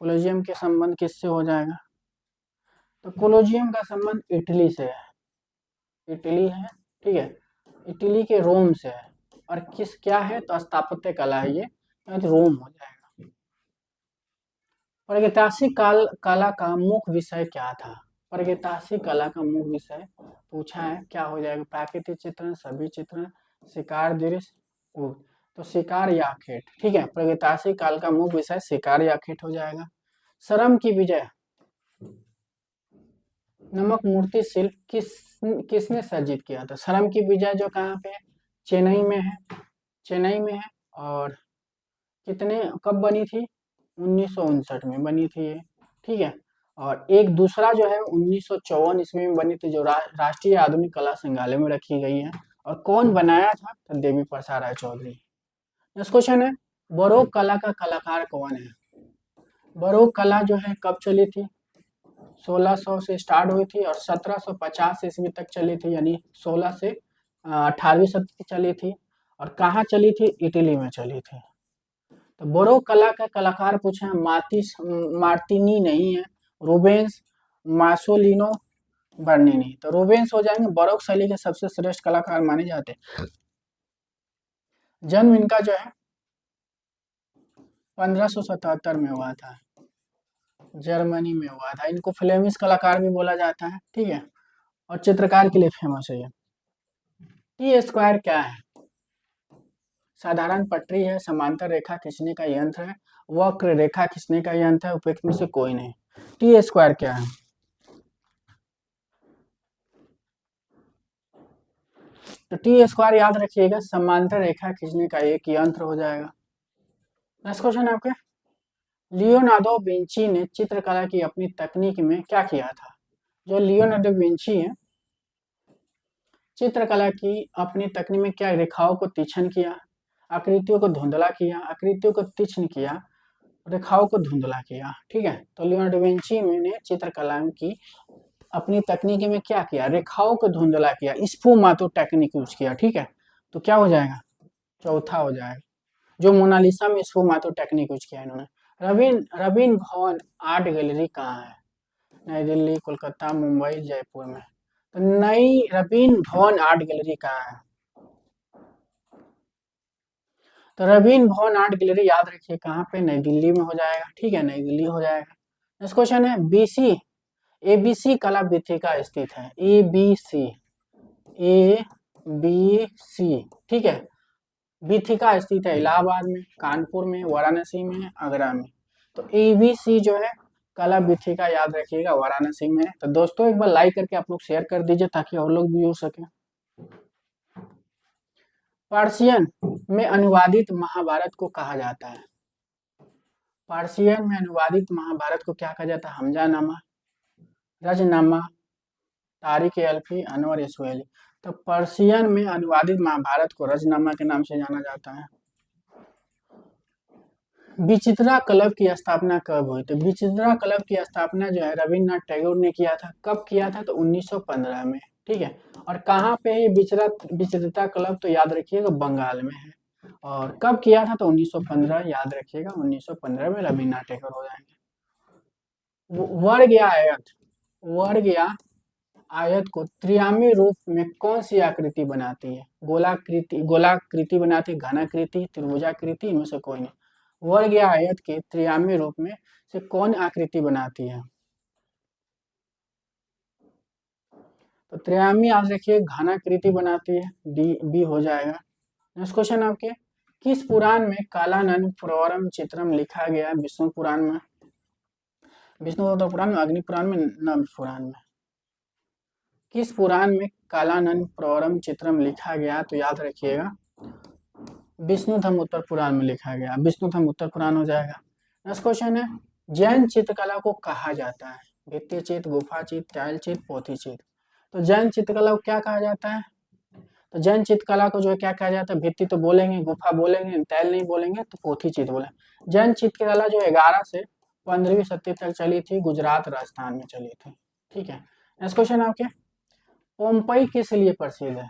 कोलोजियम के संबंध किससे हो जाएगा? तो कोलोजियम का संबंध इटली से है, इटली है, ठीक है, इटली के रोम से है। और किस क्या है? तो स्थापत्य कला है ये, तो रोम हो जाएगा। प्रागैतिहासिक कला का मुख्य विषय क्या था? प्रागैतिहासिक कला का मुख्य विषय पूछा है, क्या हो जाएगा? प्राकृतिक चित्रण, सभी चित्रण, शिकार दृश्य, तो शिकार या खेत, ठीक है। प्रागैतिहासिक काल का मुख्य विषय शिकार या खेत हो जाएगा। सरम की विजय नमक मूर्ति शिल्प किसने सर्जित किया था? सरम की विजय जो कहाँ पे है? चेन्नई में है, चेन्नई में है। और कितने कब बनी थी? 1959 में बनी थी ये, ठीक है। और एक दूसरा जो है 1954 ईस्वी में बनी थी, जो राष्ट्रीय आधुनिक कला संग्रहालय में रखी गई है। और कौन बनाया था? तो देवी प्रसाद राय चौधरी। नेक्स्ट क्वेश्चन है, बरोक कला का कलाकार कौन है? बरोक कला जो है कब चली थी? 1600 से स्टार्ट हुई थी और 1750 ईस्वी तक चली थी, यानी 16 से 18वीं शताब्दी चली थी। और कहाँ चली थी? इटली में चली थी। तो बरोक कला का कलाकार पूछा है, मार्टिनी नहीं है, रूबेंस, मासोलिनो, बर्निनी। तो रूबेंस हो जाएंगे, बरोक शैली के सबसे श्रेष्ठ कलाकार माने जाते हैं। जन्म इनका जो है 1577 में हुआ था, जर्मनी में हुआ था। इनको फ्लेमिश कलाकार भी बोला जाता है, ठीक है। और चित्रकार के लिए फेमस है ये। टी स्क्वायर क्या है? साधारण पटरी है, समांतर रेखा खींचने का यंत्र है, वक्र रेखा खींचने का यंत्र है, उपयुक्त में से कोई नहीं। टी स्क्वायर क्या है? तो टी स्क्वायर याद रखिएगा समांतर रेखा खींचने का एक यंत्र हो जाएगा। नेक्स्ट क्वेश्चन है आपके, लियोनार्डो विंची ने चित्रकला की अपनी तकनीक में क्या किया था? जो लियोनार्डो विंची है चित्रकला की अपनी तकनीक में क्या रेखाओं को तीक्ष्ण किया, आकृतियों को धुंधला किया, आकृतियों को तीक्ष्ण किया, रेखाओं को धुंधला किया। ठीक है, तो लियोनार्डो दा विंची ने चित्रकला की अपनी तकनीकी में क्या किया, रेखाओं को धुंधला किया, स्फुमातो टेक्निक यूज किया। ठीक है, तो क्या हो जाएगा, चौथा हो जाएगा। जो मोनालिसा में स्फुमातो टेक्निक यूज किया इन्होंने। रवीन भवन आर्ट गैलरी कहाँ है, नई दिल्ली, कोलकाता, मुंबई, जयपुर में। तो नई रवीन भवन आर्ट गैलरी कहाँ है, तो रवीन भवन आर्ट गैलरी याद रखिए कहाँ पे, नई दिल्ली में हो जाएगा। ठीक है, नई दिल्ली हो जाएगा। नेक्स्ट क्वेश्चन है बीसी एबीसी कला वीथिका स्थित है, एबीसी ठीक है, वीथिका स्थित है इलाहाबाद में, कानपुर में, वाराणसी में, आगरा में। तो एबीसी जो है कला वीथिका याद रखिएगा वाराणसी में। तो दोस्तों एक बार लाइक करके आप लोग शेयर कर दीजिए ताकि और लोग भी हो सके। पार्सियन में अनुवादित महाभारत को कहा जाता है, पार्सियन में अनुवादित महाभारत को क्या कहा जाता है, हमजानामा, रजनामा, तारिक अल्फी, अनवर इसवाइली। तो पर्शियन में अनुवादित महाभारत को रजनामा के नाम से जाना जाता है। विचित्रा क्लब की स्थापना कब हुई, तो विचित्रा क्लब की स्थापना जो है रविन्द्रनाथ टैगोर ने किया था। कब किया था, तो 1915 में। ठीक है, और कहाँ पे है विचित्रा क्लब, तो याद रखिएगा बंगाल में है। और कब किया था, तो 1915 याद रखिएगा, 1915 में रविन्द्रनाथ टैगोर हो जाएंगे। वर्ग या आयत, वर्ग या आयत को त्रियामी रूप में कौन सी आकृति बनाती है, गोलाकृति बनाती है, घनाकृति, त्रिभुजाकृति, इनमें से कोई नहीं। वर्ग या आयत के त्रियामी रूप में से कौन आकृति बनाती है, तो त्रियामी याद रखिए घनाकृति बनाती है, डी बी हो जाएगा। नेक्स्ट क्वेश्चन आपके, किस पुराण में कालानन प्रवरम चित्रम लिखा गया, विष्णु पुराण में, विष्णु पुराण में, अग्नि पुराण में, नव पुराण में। किस पुराण में कालानन प्रवरम चित्रम लिखा गया, तो याद रखिएगा विष्णुधम उत्तर पुराण में लिखा गया, विष्णुधम उत्तर पुराण हो जाएगा। नेक्स्ट क्वेश्चन है, जैन चित्रकला को कहा जाता है, भित्ति चित्र, गुफा चित्र, टाइल चित्र, पोथी चित्र। तो जैन चित्रकला को क्या कहा जाता है, तो जैन चित्रकला को जो है क्या कहा जाता है, भित्ति तो बोलेंगे, गुफा बोलेंगे, टाइल नहीं बोलेंगे, तो पोथी चित्र बोलेंगे। जैन चित्रकला जो 11 से 15वीं शताब्दी तक चली थी, गुजरात राजस्थान में चली थी। ठीक है, नेक्स्ट क्वेश्चन आपके, पोम्पई किस लिए प्रसिद्ध है,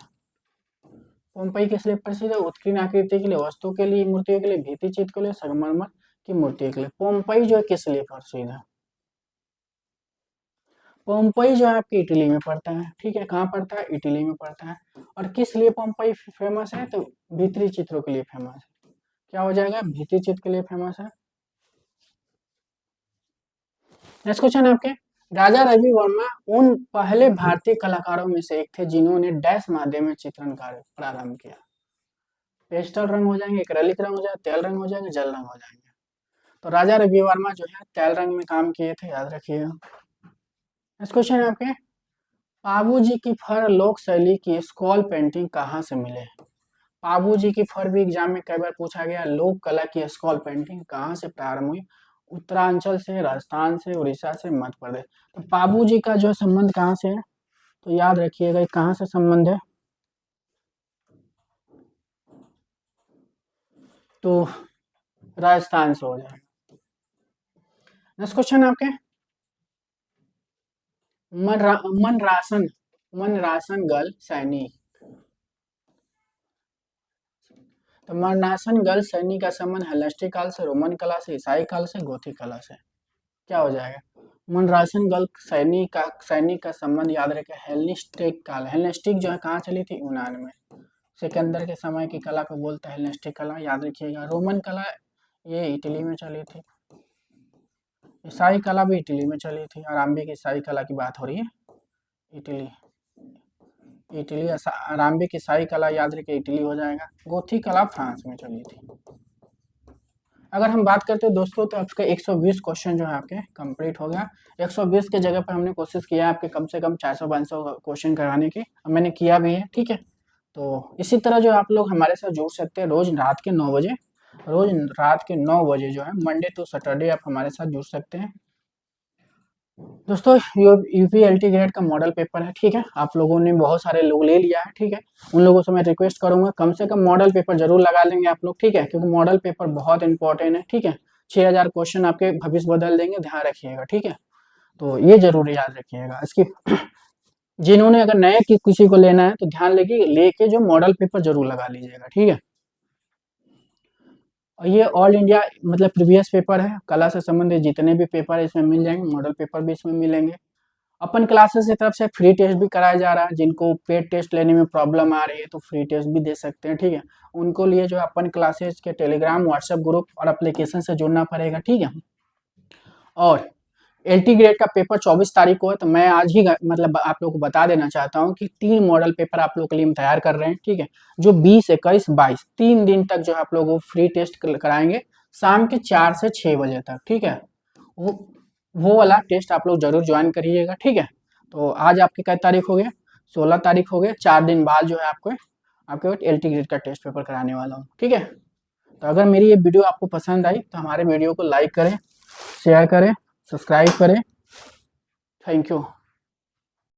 पोम्पई किस लिए प्रसिद्ध है, उत्कीर्ण आकृति के लिए, वस्तु के लिए, मूर्तियों के लिए, भित्ति चित्र के लिए, संगमरमर की मूर्ति के लिए। पोम्पई जो है किस लिए प्रसिद्ध है, पोम्पई जो है आपकी इटली में पड़ता है। ठीक है, कहाँ पड़ता है, इटली में पड़ता है। और किस लिए पोम्पई फेमस है, तो भित्ति चित्रों के लिए फेमस है। क्या हो जाएगा, भित्ति चित्र के लिए फेमस है। नेक्स्ट क्वेश्चन आपके, राजा रवि वर्मा उन पहले भारतीय कलाकारों में से एक थे जिन्होंने डैश माध्यम में चित्रण कार्य प्रारंभ किया। पेस्टल रंग हो जाएंगे, एक्रेलिक रंग हो जाएगा, तेल रंग हो जाएंगे, जल रंग हो जाएंगे। तो राजा रवि वर्मा जो है तेल रंग में काम किए थे, याद रखिएगा। नेक्स्ट क्वेश्चन है आपके, पाबूजी की फर लोक शैली की स्कॉल पेंटिंग कहाँ से मिले। पाबूजी की फर भी एग्जाम में कई बार पूछा गया। लोक कला की स्कॉल पेंटिंग कहाँ से प्रारंभ हुई, उत्तरांचल से, राजस्थान से, उड़ीसा से, मध्य प्रदेश। तो पाबूजी का जो संबंध कहाँ से है, तो याद रखिएगा कहाँ से संबंध है, तो राजस्थान से हो जाएगा। नेक्स्ट क्वेश्चन आपके, मनरासन गल सैनिक, तो मनरासन गल सैनिक का संबंध हेलेनिस्टिक काल से, रोमन कला से, ईसाई काल से, गोथिक कला से। क्या हो जाएगा, मनरासन गल सैनिक का संबंध याद रखें हेलेनिस्टिक काल। हेलेनिस्टिक जो है कहाँ चली थी, यूनान में। सिकंदर के समय की कला को बोलते हैं हेलेनिस्टिक कला, याद रखिएगा। रोमन कला ये इटली में चली थी। ईसाई कला भी इटली में चली थी। आरंभिक ईसाई कला की बात हो रही है, इटली आरंभिक ईसाई कला याद रखिए इटली हो जाएगा। गोथी कला फ्रांस में चली थी। अगर हम बात करते हैं दोस्तों, तो आपके 120 क्वेश्चन जो है आपके कंप्लीट हो गया। 120 के जगह पर हमने कोशिश किया आपके कम से कम 400-500 क्वेश्चन कराने की, मैंने किया भी है। ठीक है, तो इसी तरह जो आप लोग हमारे साथ जुड़ सकते हैं रोज रात के 9 बजे, रोज रात के 9 बजे जो है मंडे टू सैटरडे आप हमारे साथ जुड़ सकते हैं। दोस्तों यूपीएलटी ग्रेड का मॉडल पेपर है, ठीक है। आप लोगों ने बहुत सारे लोग ले लिया है, ठीक है। उन लोगों से मैं रिक्वेस्ट करूंगा कम से कम मॉडल पेपर जरूर लगा लेंगे आप लोग, ठीक है, क्योंकि मॉडल पेपर बहुत इंपॉर्टेंट है, ठीक है। 6000 क्वेश्चन आपके भविष्य बदल देंगे, ध्यान रखिएगा, ठीक है। तो ये जरूर याद रखिएगा इसकी। जिन्होंने अगर नए किसी को लेना है तो ध्यान लेके लेके जो मॉडल पेपर जरूर लगा लीजिएगा, ठीक है। और ये ऑल इंडिया मतलब प्रीवियस पेपर है, कला से संबंधित जितने भी पेपर है इसमें मिल जाएंगे, मॉडल पेपर भी इसमें मिलेंगे। अपन क्लासेस की तरफ से फ्री टेस्ट भी कराया जा रहा है, जिनको पेड टेस्ट लेने में प्रॉब्लम आ रही है तो फ्री टेस्ट भी दे सकते हैं, ठीक है। उनको लिए जो है अपन क्लासेस के टेलीग्राम व्हाट्सएप ग्रुप और एप्लीकेशन से जुड़ना पड़ेगा, ठीक है। और एलटी ग्रेड का पेपर 24 तारीख को है, तो मैं आज ही मतलब आप लोग को बता देना चाहता हूँ कि 3 मॉडल पेपर आप लोग के लिए हम तैयार कर रहे हैं, ठीक है। जो 20, 21, 22 3 दिन तक जो है आप लोग को फ्री टेस्ट कराएंगे, शाम के 4 से 6 बजे तक, ठीक है। वो वो वाला टेस्ट आप लोग जरूर ज्वाइन करिएगा, ठीक है। तो आज आपके क्या तारीख हो गया, 16 तारीख हो गया। 4 दिन बाद जो है आपके एलटी ग्रेड का टेस्ट पेपर कराने वाला हूँ, ठीक है। तो अगर मेरी ये वीडियो आपको पसंद आई तो हमारे वीडियो को लाइक करें, शेयर करें, सब्सक्राइब करें। Thank you.